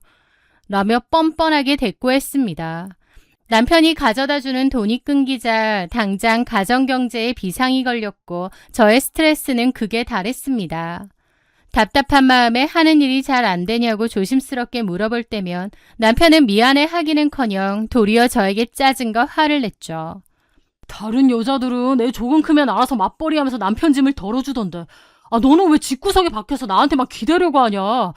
라며 뻔뻔하게 대꾸했습니다. 남편이 가져다주는 돈이 끊기자 당장 가정경제에 비상이 걸렸고 저의 스트레스는 극에 달했습니다. 답답한 마음에 하는 일이 잘 안 되냐고 조심스럽게 물어볼 때면 남편은 미안해 하기는커녕 도리어 저에게 짜증과 화를 냈죠. 다른 여자들은 애 조금 크면 알아서 맞벌이 하면서 남편 짐을 덜어주던데. 너는 왜 집구석에 박혀서 나한테 막 기대려고 하냐.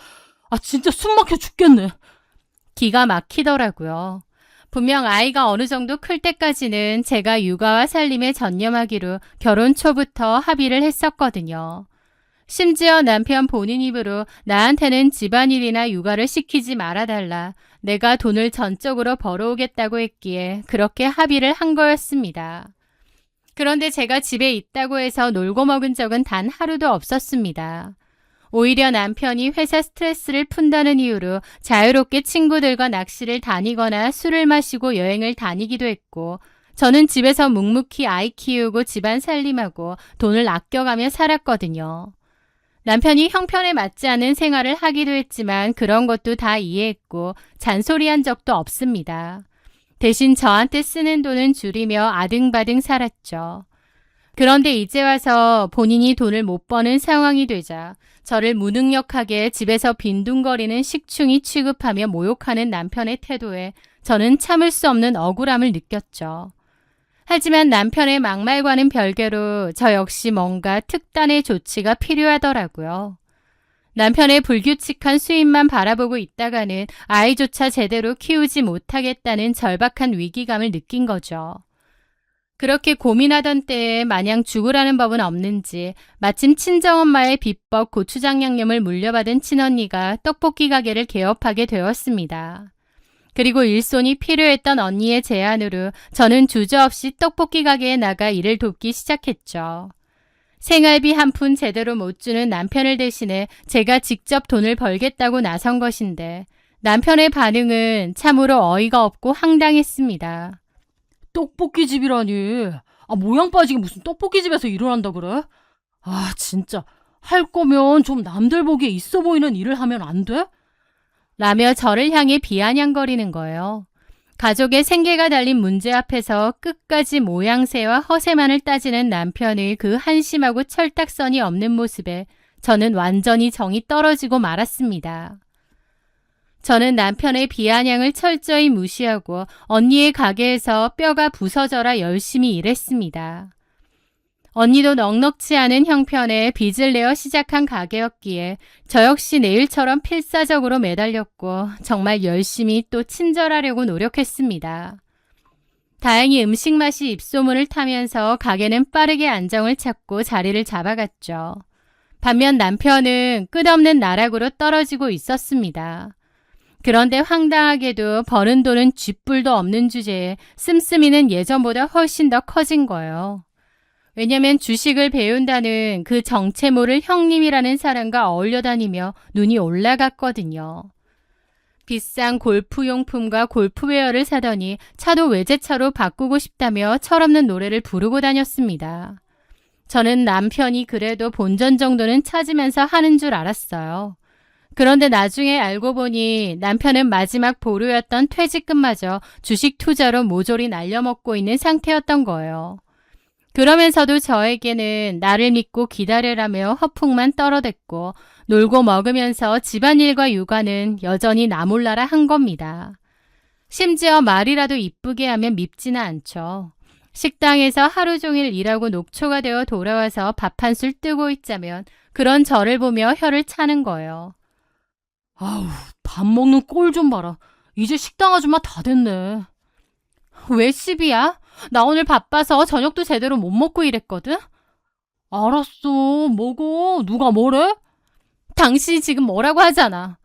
진짜 숨 막혀 죽겠네. 기가 막히더라고요. 분명 아이가 어느 정도 클 때까지는 제가 육아와 살림에 전념하기로 결혼 초부터 합의를 했었거든요. 심지어 남편 본인 입으로 나한테는 집안일이나 육아를 시키지 말아달라. 내가 돈을 전적으로 벌어오겠다고 했기에 그렇게 합의를 한 거였습니다. 그런데 제가 집에 있다고 해서 놀고 먹은 적은 단 하루도 없었습니다. 오히려 남편이 회사 스트레스를 푼다는 이유로 자유롭게 친구들과 낚시를 다니거나 술을 마시고 여행을 다니기도 했고 저는 집에서 묵묵히 아이 키우고 집안 살림하고 돈을 아껴가며 살았거든요. 남편이 형편에 맞지 않은 생활을 하기도 했지만 그런 것도 다 이해했고 잔소리한 적도 없습니다. 대신 저한테 쓰는 돈은 줄이며 아등바등 살았죠. 그런데 이제 와서 본인이 돈을 못 버는 상황이 되자 저를 무능력하게 집에서 빈둥거리는 식충이 취급하며 모욕하는 남편의 태도에 저는 참을 수 없는 억울함을 느꼈죠. 하지만 남편의 막말과는 별개로 저 역시 뭔가 특단의 조치가 필요하더라고요. 남편의 불규칙한 수입만 바라보고 있다가는 아이조차 제대로 키우지 못하겠다는 절박한 위기감을 느낀 거죠. 그렇게 고민하던 때에 마냥 죽으라는 법은 없는지 마침 친정엄마의 비법 고추장 양념을 물려받은 친언니가 떡볶이 가게를 개업하게 되었습니다. 그리고 일손이 필요했던 언니의 제안으로 저는 주저없이 떡볶이 가게에 나가 일을 돕기 시작했죠. 생활비 한 푼 제대로 못 주는 남편을 대신해 제가 직접 돈을 벌겠다고 나선 것인데 남편의 반응은 참으로 어이가 없고 황당했습니다. 떡볶이 집이라니. 모양 빠지게 무슨 떡볶이 집에서 일을 한다 그래? 진짜. 할 거면 좀 남들 보기에 있어 보이는 일을 하면 안 돼? 라며 저를 향해 비아냥거리는 거예요. 가족의 생계가 달린 문제 앞에서 끝까지 모양새와 허세만을 따지는 남편의 그 한심하고 철딱선이 없는 모습에 저는 완전히 정이 떨어지고 말았습니다. 저는 남편의 비아냥을 철저히 무시하고 언니의 가게에서 뼈가 부서져라 열심히 일했습니다. 언니도 넉넉지 않은 형편에 빚을 내어 시작한 가게였기에 저 역시 내일처럼 필사적으로 매달렸고 정말 열심히 또 친절하려고 노력했습니다. 다행히 음식 맛이 입소문을 타면서 가게는 빠르게 안정을 찾고 자리를 잡아갔죠. 반면 남편은 끝없는 나락으로 떨어지고 있었습니다. 그런데 황당하게도 버는 돈은 쥐뿔도 없는 주제에 씀씀이는 예전보다 훨씬 더 커진 거예요. 왜냐면 주식을 배운다는 그 정체 모를 형님이라는 사람과 어울려 다니며 눈이 올라갔거든요. 비싼 골프용품과 골프웨어를 사더니 차도 외제차로 바꾸고 싶다며 철없는 노래를 부르고 다녔습니다. 저는 남편이 그래도 본전 정도는 찾으면서 하는 줄 알았어요. 그런데 나중에 알고 보니 남편은 마지막 보루였던 퇴직금마저 주식 투자로 모조리 날려먹고 있는 상태였던 거예요. 그러면서도 저에게는 나를 믿고 기다려라며 허풍만 떨어댔고 놀고 먹으면서 집안일과 육아는 여전히 나 몰라라 한 겁니다. 심지어 말이라도 이쁘게 하면 밉지는 않죠. 식당에서 하루 종일 일하고 녹초가 되어 돌아와서 밥 한 술 뜨고 있자면 그런 저를 보며 혀를 차는 거예요. 밥 먹는 꼴 좀 봐라. 이제 식당 아줌마 다 됐네. 왜 시비야? 나 오늘 바빠서 저녁도 제대로 못 먹고 일했거든? 알았어. 먹어. 누가 뭐래? 당신이 지금 뭐라고 하잖아.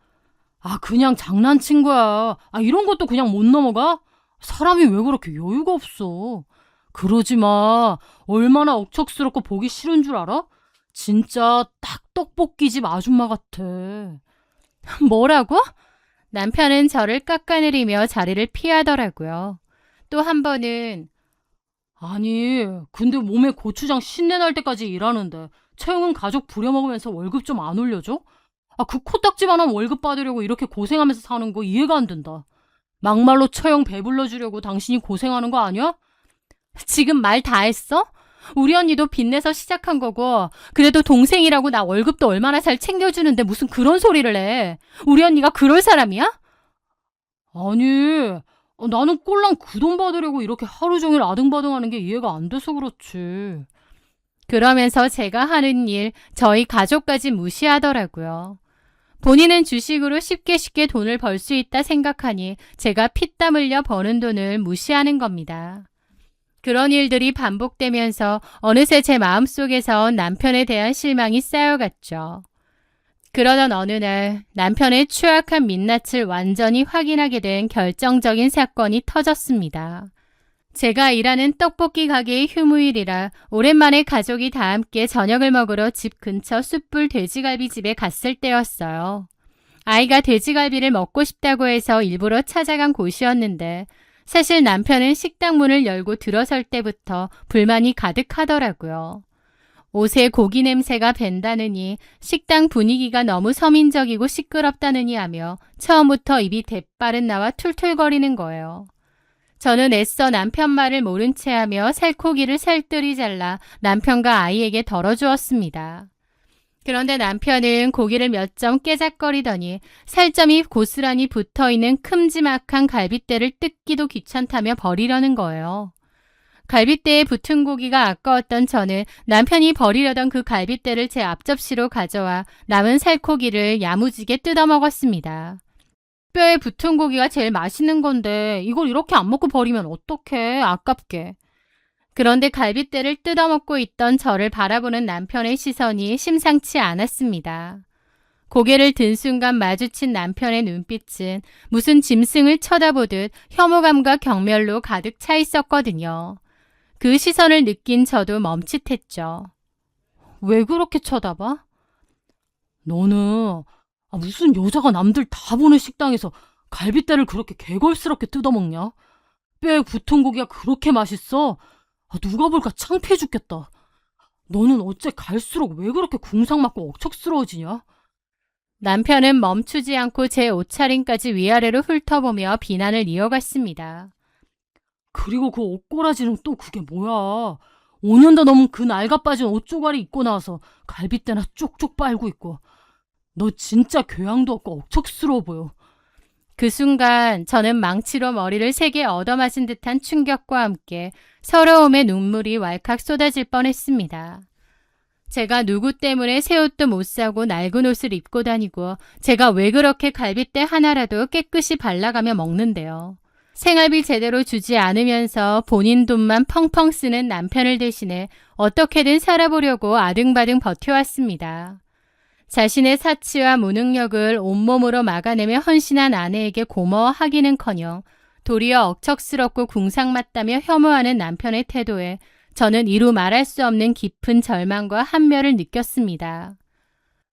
그냥 장난친 거야. 이런 것도 그냥 못 넘어가? 사람이 왜 그렇게 여유가 없어. 그러지 마. 얼마나 억척스럽고 보기 싫은 줄 알아? 진짜 딱 떡볶이집 아줌마 같아. 뭐라고? 남편은 저를 깎아내리며 자리를 피하더라고요. 또 한 번은 아니, 근데 몸에 고추장 신내 날 때까지 일하는데 채용은 가족 부려먹으면서 월급 좀 안 올려줘? 그 코딱지만한 월급 받으려고 이렇게 고생하면서 사는 거 이해가 안 된다. 막말로 처형 배불러주려고 당신이 고생하는 거 아니야? 지금 말 다 했어? 우리 언니도 빚내서 시작한 거고 그래도 동생이라고 나 월급도 얼마나 잘 챙겨주는데 무슨 그런 소리를 해. 우리 언니가 그럴 사람이야? 아니, 나는 꼴랑 그 돈 받으려고 이렇게 하루 종일 아등바등하는 게 이해가 안 돼서 그렇지. 그러면서 제가 하는 일 저희 가족까지 무시하더라고요. 본인은 주식으로 쉽게 돈을 벌 수 있다 생각하니 제가 피땀 흘려 버는 돈을 무시하는 겁니다. 그런 일들이 반복되면서 어느새 제 마음속에서 남편에 대한 실망이 쌓여갔죠. 그러던 어느 날 남편의 추악한 민낯을 완전히 확인하게 된 결정적인 사건이 터졌습니다. 제가 일하는 떡볶이 가게의 휴무일이라 오랜만에 가족이 다 함께 저녁을 먹으러 집 근처 숯불 돼지갈비집에 갔을 때였어요. 아이가 돼지갈비를 먹고 싶다고 해서 일부러 찾아간 곳이었는데 사실 남편은 식당 문을 열고 들어설 때부터 불만이 가득하더라고요. 옷에 고기 냄새가 밴다느니 식당 분위기가 너무 서민적이고 시끄럽다느니 하며 처음부터 입이 대빠른 나와 툴툴거리는 거예요. 저는 애써 남편 말을 모른 채 하며 살코기를 살뜰히 잘라 남편과 아이에게 덜어주었습니다. 그런데 남편은 고기를 몇 점 깨작거리더니 살점이 고스란히 붙어있는 큼지막한 갈빗대를 뜯기도 귀찮다며 버리려는 거예요. 갈빗대에 붙은 고기가 아까웠던 저는 남편이 버리려던 그 갈빗대를 제 앞접시로 가져와 남은 살코기를 야무지게 뜯어먹었습니다. 뼈에 붙은 고기가 제일 맛있는 건데 이걸 이렇게 안 먹고 버리면 어떡해, 아깝게. 그런데 갈빗대를 뜯어먹고 있던 저를 바라보는 남편의 시선이 심상치 않았습니다. 고개를 든 순간 마주친 남편의 눈빛은 무슨 짐승을 쳐다보듯 혐오감과 경멸로 가득 차 있었거든요. 그 시선을 느낀 저도 멈칫했죠. 왜 그렇게 쳐다봐? 너는 무슨 여자가 남들 다 보는 식당에서 갈빗대를 그렇게 개걸스럽게 뜯어먹냐? 뼈에 붙은 고기가 그렇게 맛있어? 누가 볼까 창피해 죽겠다. 너는 어째 갈수록 왜 그렇게 궁상맞고 억척스러워지냐? 남편은 멈추지 않고 제 옷차림까지 위아래로 훑어보며 비난을 이어갔습니다. 그리고 그 옷꼬라지는 또 그게 뭐야? 5년 다 넘은 그 낡아 빠진 옷 조가리 입고 나와서 갈빗대나 쪽쪽 빨고 있고. 너 진짜 교양도 없고 억척스러워 보여. 그 순간 저는 망치로 머리를 세게 얻어맞은 듯한 충격과 함께 서러움의 눈물이 왈칵 쏟아질 뻔했습니다. 제가 누구 때문에 새 옷도 못 사고 낡은 옷을 입고 다니고 제가 왜 그렇게 갈빗대 하나라도 깨끗이 발라가며 먹는데요. 생활비 제대로 주지 않으면서 본인 돈만 펑펑 쓰는 남편을 대신해 어떻게든 살아보려고 아등바등 버텨왔습니다. 자신의 사치와 무능력을 온몸으로 막아내며 헌신한 아내에게 고마워하기는커녕 도리어 억척스럽고 궁상맞다며 혐오하는 남편의 태도에 저는 이루 말할 수 없는 깊은 절망과 한멸을 느꼈습니다.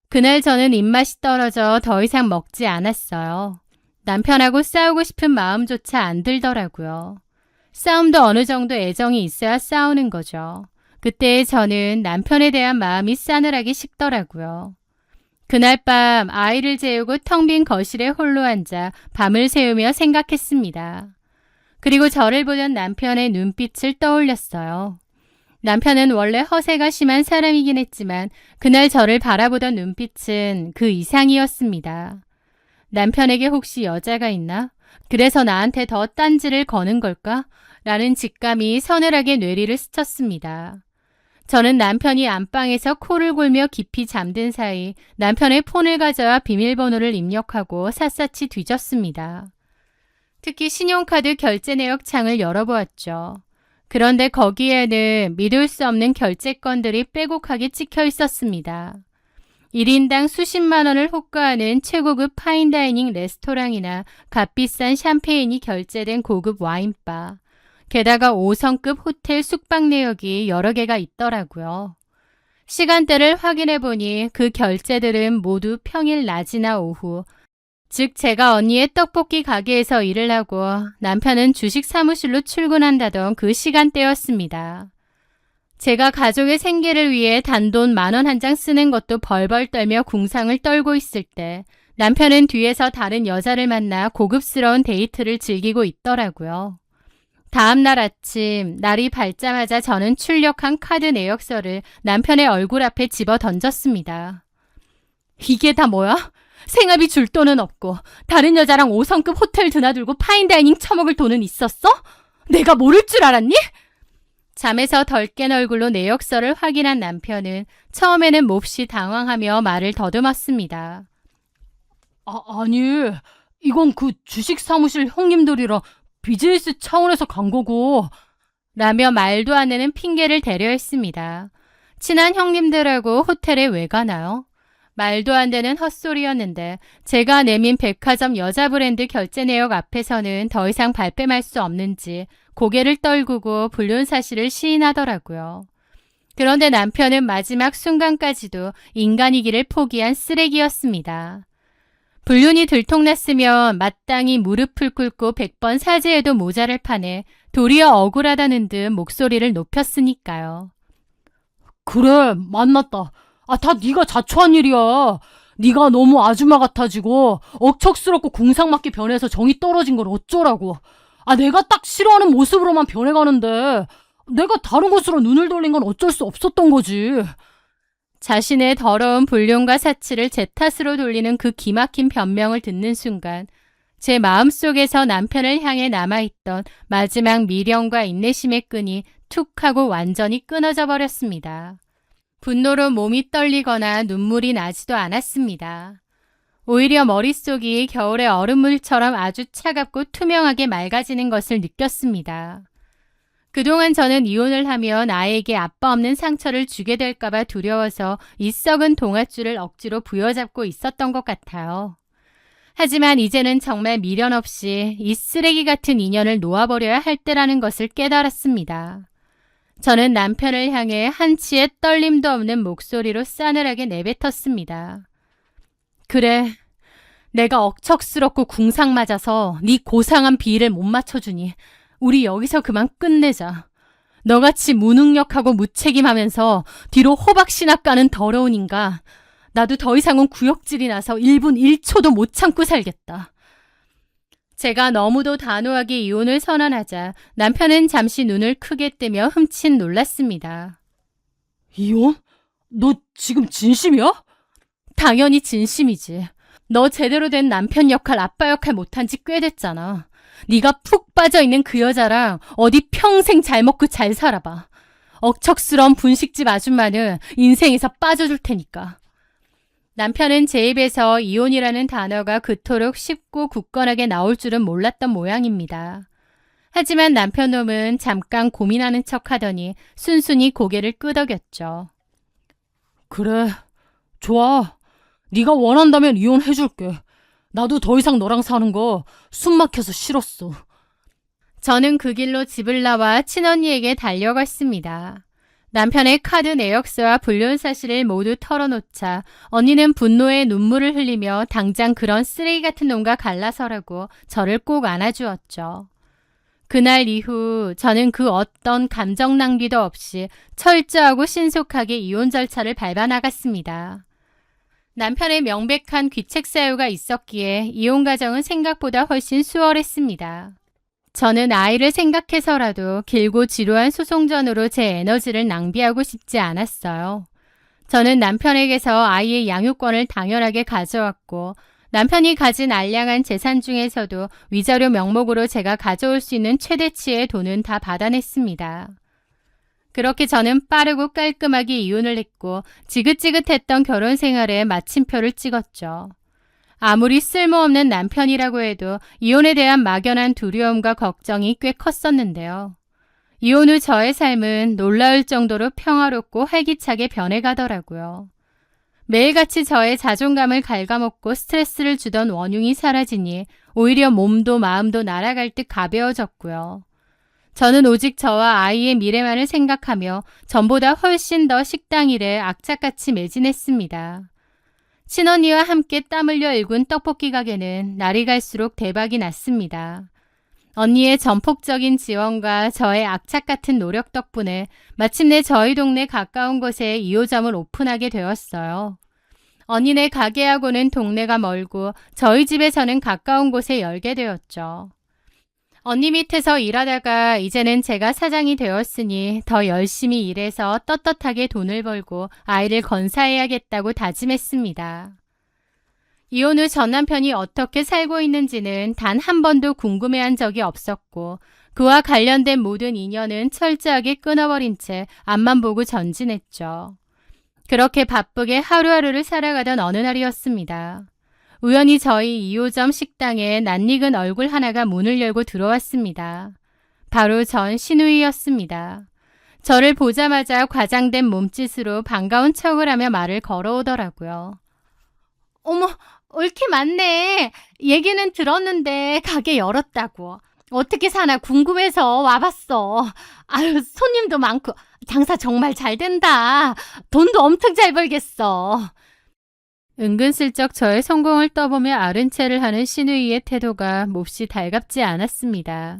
그날 저는 입맛이 떨어져 더 이상 먹지 않았어요. 남편하고 싸우고 싶은 마음조차 안 들더라고요. 싸움도 어느 정도 애정이 있어야 싸우는 거죠. 그때 저는 남편에 대한 마음이 싸늘하기 식더라고요. 그날 밤 아이를 재우고 텅 빈 거실에 홀로 앉아 밤을 새우며 생각했습니다. 그리고 저를 보던 남편의 눈빛을 떠올렸어요. 남편은 원래 허세가 심한 사람이긴 했지만 그날 저를 바라보던 눈빛은 그 이상이었습니다. 남편에게 혹시 여자가 있나? 그래서 나한테 더 딴지를 거는 걸까? 라는 직감이 서늘하게 뇌리를 스쳤습니다. 저는 남편이 안방에서 코를 골며 깊이 잠든 사이 남편의 폰을 가져와 비밀번호를 입력하고 샅샅이 뒤졌습니다. 특히 신용카드 결제 내역 창을 열어보았죠. 그런데 거기에는 믿을 수 없는 결제건들이 빼곡하게 찍혀 있었습니다. 1인당 수십만 원을 호가하는 최고급 파인다이닝 레스토랑이나 값비싼 샴페인이 결제된 고급 와인바, 게다가 5성급 호텔 숙박 내역이 여러 개가 있더라고요. 시간대를 확인해 보니 그 결제들은 모두 평일 낮이나 오후, 즉 제가 언니의 떡볶이 가게에서 일을 하고 남편은 주식 사무실로 출근한다던 그 시간대였습니다. 제가 가족의 생계를 위해 단돈 10,000원 한 장 쓰는 것도 벌벌 떨며 궁상을 떨고 있을 때 남편은 뒤에서 다른 여자를 만나 고급스러운 데이트를 즐기고 있더라고요. 다음 날 아침 날이 밝자마자 저는 출력한 카드 내역서를 남편의 얼굴 앞에 집어 던졌습니다. 이게 다 뭐야? 생활비 줄 돈은 없고 다른 여자랑 5성급 호텔 드나들고 파인다이닝 처먹을 돈은 있었어? 내가 모를 줄 알았니? 잠에서 덜 깬 얼굴로 내역서를 확인한 남편은 처음에는 몹시 당황하며 말을 더듬었습니다. 아니, 이건 그 주식 사무실 형님들이랑 비즈니스 차원에서 간 거고. 라며 말도 안 되는 핑계를 대려 했습니다. 친한 형님들하고 호텔에 왜 가나요? 말도 안 되는 헛소리였는데 제가 내민 백화점 여자 브랜드 결제 내역 앞에서는 더 이상 발뺌할 수 없는지 고개를 떨구고 불륜 사실을 시인하더라고요. 그런데 남편은 마지막 순간까지도 인간이기를 포기한 쓰레기였습니다. 불륜이 들통났으면 마땅히 무릎을 꿇고 100번 사죄해도 모자랄 판에 도리어 억울하다는 듯 목소리를 높였으니까요. 그래, 만났다. 다 네가 자초한 일이야. 네가 너무 아줌마 같아지고 억척스럽고 궁상맞게 변해서 정이 떨어진 걸 어쩌라고. 내가 딱 싫어하는 모습으로만 변해가는데 내가 다른 곳으로 눈을 돌린 건 어쩔 수 없었던 거지. 자신의 더러운 불륜과 사치를 제 탓으로 돌리는 그 기막힌 변명을 듣는 순간 제 마음속에서 남편을 향해 남아있던 마지막 미련과 인내심의 끈이 툭 하고 완전히 끊어져 버렸습니다. 분노로 몸이 떨리거나 눈물이 나지도 않았습니다. 오히려 머릿속이 겨울의 얼음물처럼 아주 차갑고 투명하게 맑아지는 것을 느꼈습니다. 그동안 저는 이혼을 하면 아이에게 아빠 없는 상처를 주게 될까봐 두려워서 이 썩은 동아줄을 억지로 부여잡고 있었던 것 같아요. 하지만 이제는 정말 미련 없이 이 쓰레기 같은 인연을 놓아버려야 할 때라는 것을 깨달았습니다. 저는 남편을 향해 한치의 떨림도 없는 목소리로 싸늘하게 내뱉었습니다. 그래, 내가 억척스럽고 궁상 맞아서 네 고상한 비위를 못 맞춰주니 우리 여기서 그만 끝내자. 너같이 무능력하고 무책임하면서 뒤로 호박씨나 까는 더러운 인간, 나도 더 이상은 구역질이 나서 1분 1초도 못 참고 살겠다. 제가 너무도 단호하게 이혼을 선언하자 남편은 잠시 눈을 크게 뜨며 흠칫 놀랐습니다. 이혼? 너 지금 진심이야? 당연히 진심이지. 너 제대로 된 남편 역할, 아빠 역할 못한 지 꽤 됐잖아. 네가 푹 빠져있는 그 여자랑 어디 평생 잘 먹고 잘 살아봐. 억척스러운 분식집 아줌마는 인생에서 빠져줄 테니까. 남편은 제 입에서 이혼이라는 단어가 그토록 쉽고 굳건하게 나올 줄은 몰랐던 모양입니다. 하지만 남편 놈은 잠깐 고민하는 척 하더니 순순히 고개를 끄덕였죠. 그래, 좋아. 네가 원한다면 이혼해줄게. 나도 더 이상 너랑 사는 거 숨막혀서 싫었어. 저는 그 길로 집을 나와 친언니에게 달려갔습니다. 남편의 카드 내역서와 불륜 사실을 모두 털어놓자 언니는 분노의 눈물을 흘리며 당장 그런 쓰레기 같은 놈과 갈라서라고 저를 꼭 안아주었죠. 그날 이후 저는 그 어떤 감정 낭비도 없이 철저하고 신속하게 이혼 절차를 밟아 나갔습니다. 남편의 명백한 귀책 사유가 있었기에 이혼 과정은 생각보다 훨씬 수월했습니다. 저는 아이를 생각해서라도 길고 지루한 소송전으로 제 에너지를 낭비하고 싶지 않았어요. 저는 남편에게서 아이의 양육권을 당연하게 가져왔고 남편이 가진 알량한 재산 중에서도 위자료 명목으로 제가 가져올 수 있는 최대치의 돈은 다 받아냈습니다. 그렇게 저는 빠르고 깔끔하게 이혼을 했고 지긋지긋했던 결혼 생활에 마침표를 찍었죠. 아무리 쓸모없는 남편이라고 해도 이혼에 대한 막연한 두려움과 걱정이 꽤 컸었는데요. 이혼 후 저의 삶은 놀라울 정도로 평화롭고 활기차게 변해가더라고요. 매일같이 저의 자존감을 갉아먹고 스트레스를 주던 원흉이 사라지니 오히려 몸도 마음도 날아갈 듯 가벼워졌고요. 저는 오직 저와 아이의 미래만을 생각하며 전보다 훨씬 더 식당 일에 악착같이 매진했습니다. 친언니와 함께 땀 흘려 일군 떡볶이 가게는 날이 갈수록 대박이 났습니다. 언니의 전폭적인 지원과 저의 악착 같은 노력 덕분에 마침내 저희 동네 가까운 곳에 2호점을 오픈하게 되었어요. 언니네 가게하고는 동네가 멀고 저희 집에서는 가까운 곳에 열게 되었죠. 언니 밑에서 일하다가 이제는 제가 사장이 되었으니 더 열심히 일해서 떳떳하게 돈을 벌고 아이를 건사해야겠다고 다짐했습니다. 이혼 후 전 남편이 어떻게 살고 있는지는 단 한 번도 궁금해한 적이 없었고 그와 관련된 모든 인연은 철저하게 끊어버린 채 앞만 보고 전진했죠. 그렇게 바쁘게 하루하루를 살아가던 어느 날이었습니다. 우연히 저희 2호점 식당에 낯익은 얼굴 하나가 문을 열고 들어왔습니다. 바로 전 신우이였습니다. 저를 보자마자 과장된 몸짓으로 반가운 척을 하며 말을 걸어오더라고요. 어머, 옳게 많네. 얘기는 들었는데 가게 열었다고. 어떻게 사나 궁금해서 와봤어. 아유, 손님도 많고 장사 정말 잘 된다. 돈도 엄청 잘 벌겠어. 은근슬쩍 저의 성공을 떠보며 아른 체를 하는 신우이의 태도가 몹시 달갑지 않았습니다.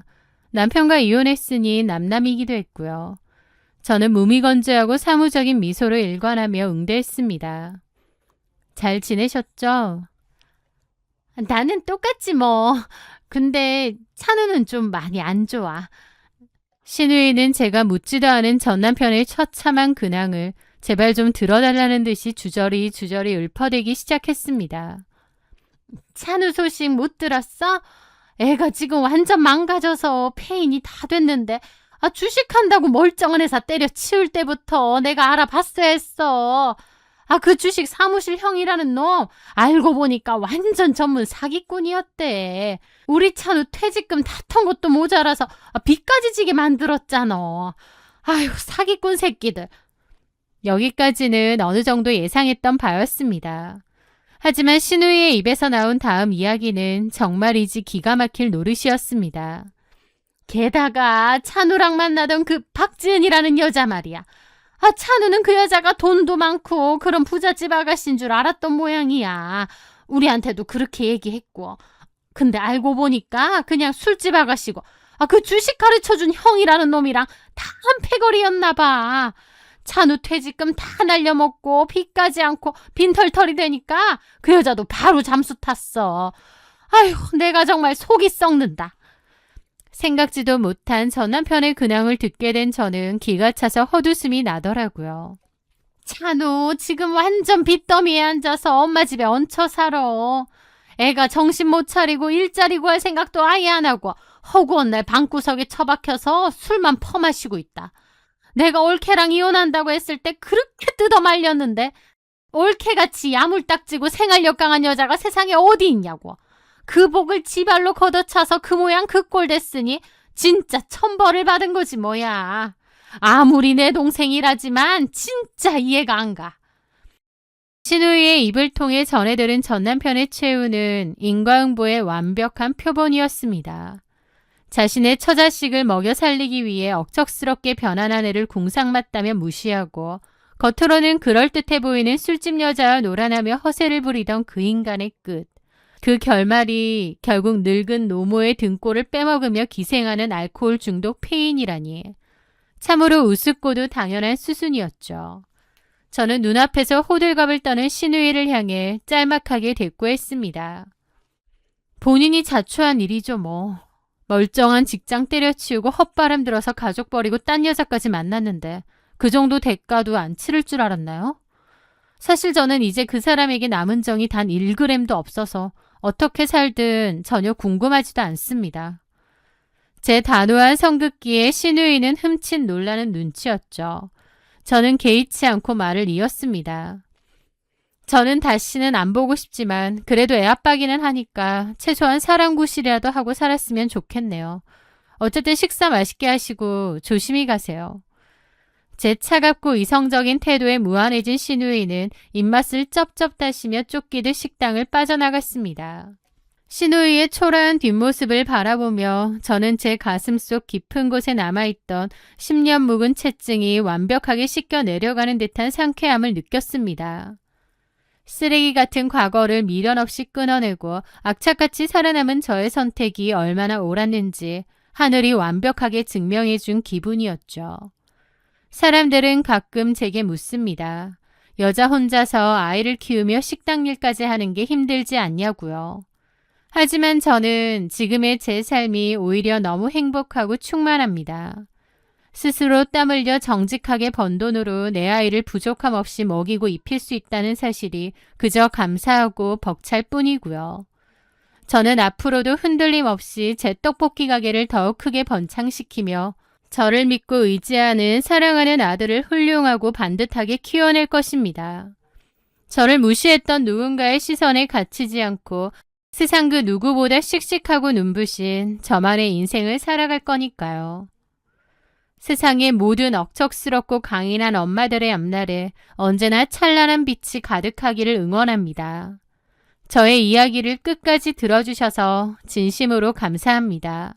남편과 이혼했으니 남남이기도 했고요. 저는 무미건조하고 사무적인 미소로 일관하며 응대했습니다. 잘 지내셨죠? 나는 똑같지 뭐. 근데 찬우는 좀 많이 안 좋아. 신우이는 제가 묻지도 않은 전 남편의 처참한 근황을 제발 좀 들어달라는 듯이 주저리 읊어대기 시작했습니다. 찬우 소식 못 들었어? 애가 지금 완전 망가져서 폐인이 다 됐는데 주식한다고 멀쩡한 회사 때려치울 때부터 내가 알아봤어야 했어. 그 주식 사무실 형이라는 놈 알고 보니까 완전 전문 사기꾼이었대. 우리 찬우 퇴직금 다 턴 것도 모자라서 빚까지 지게 만들었잖아. 아휴, 사기꾼 새끼들. 여기까지는 어느 정도 예상했던 바였습니다. 하지만 신우이의 입에서 나온 다음 이야기는 정말이지 기가 막힐 노릇이었습니다. 게다가 찬우랑 만나던 그 박지은이라는 여자 말이야. 찬우는 그 여자가 돈도 많고 그런 부잣집 아가씨인 줄 알았던 모양이야. 우리한테도 그렇게 얘기했고. 근데 알고 보니까 그냥 술집 아가씨고 그 주식 가르쳐준 형이라는 놈이랑 다 한 패거리였나 봐. 찬우 퇴직금 다 날려먹고 빚까지 않고 빈털털이 되니까 그 여자도 바로 잠수 탔어. 아휴, 내가 정말 속이 썩는다. 생각지도 못한 전 남편의 근황을 듣게 된 저는 기가 차서 헛웃음이 나더라고요. 찬우 지금 완전 빚더미에 앉아서 엄마 집에 얹혀 살아. 애가 정신 못 차리고 일자리 구할 생각도 아예 안 하고 허구한 날 방구석에 처박혀서 술만 퍼마시고 있다. 내가 올케랑 이혼한다고 했을 때 그렇게 뜯어 말렸는데 올케같이 야물딱지고 생활력 강한 여자가 세상에 어디 있냐고. 그 복을 지발로 걷어차서 그 모양 그 꼴 됐으니 진짜 천벌을 받은 거지 뭐야. 아무리 내 동생이라지만 진짜 이해가 안 가. 신우이의 입을 통해 전해 들은 전 남편의 최후는 인과응보의 완벽한 표본이었습니다. 자신의 처자식을 먹여 살리기 위해 억척스럽게 변한 아내를 궁상맞다며 무시하고 겉으로는 그럴듯해 보이는 술집 여자와 놀아나며 허세를 부리던 그 인간의 끝. 그 결말이 결국 늙은 노모의 등골을 빼먹으며 기생하는 알코올 중독 폐인이라니. 참으로 우습고도 당연한 수순이었죠. 저는 눈앞에서 호들갑을 떠는 신우이를 향해 짤막하게 대꾸했습니다. 본인이 자초한 일이죠 뭐. 멀쩡한 직장 때려치우고 헛바람 들어서 가족 버리고 딴 여자까지 만났는데 그 정도 대가도 안 치를 줄 알았나요? 사실 저는 이제 그 사람에게 남은 정이 단 1g도 없어서 어떻게 살든 전혀 궁금하지도 않습니다. 제 단호한 성급기에 신우이는 흠칫 놀라는 눈치였죠. 저는 개의치 않고 말을 이었습니다. 저는 다시는 안 보고 싶지만 그래도 애아빠기는 하니까 최소한 사랑구실이라도 하고 살았으면 좋겠네요. 어쨌든 식사 맛있게 하시고 조심히 가세요. 제 차갑고 이성적인 태도에 무안해진 신우이는 입맛을 쩝쩝 다시며 쫓기듯 식당을 빠져나갔습니다. 시누이의 초라한 뒷모습을 바라보며 저는 제 가슴속 깊은 곳에 남아있던 10년 묵은 채증이 완벽하게 씻겨 내려가는 듯한 상쾌함을 느꼈습니다. 쓰레기 같은 과거를 미련 없이 끊어내고 악착같이 살아남은 저의 선택이 얼마나 옳았는지 하늘이 완벽하게 증명해 준 기분이었죠. 사람들은 가끔 제게 묻습니다. 여자 혼자서 아이를 키우며 식당 일까지 하는 게 힘들지 않냐고요. 하지만 저는 지금의 제 삶이 오히려 너무 행복하고 충만합니다. 스스로 땀 흘려 정직하게 번 돈으로 내 아이를 부족함 없이 먹이고 입힐 수 있다는 사실이 그저 감사하고 벅찰 뿐이고요. 저는 앞으로도 흔들림 없이 제 떡볶이 가게를 더욱 크게 번창시키며 저를 믿고 의지하는 사랑하는 아들을 훌륭하고 반듯하게 키워낼 것입니다. 저를 무시했던 누군가의 시선에 갇히지 않고 세상 그 누구보다 씩씩하고 눈부신 저만의 인생을 살아갈 거니까요. 세상의 모든 억척스럽고 강인한 엄마들의 앞날에 언제나 찬란한 빛이 가득하기를 응원합니다. 저의 이야기를 끝까지 들어주셔서 진심으로 감사합니다.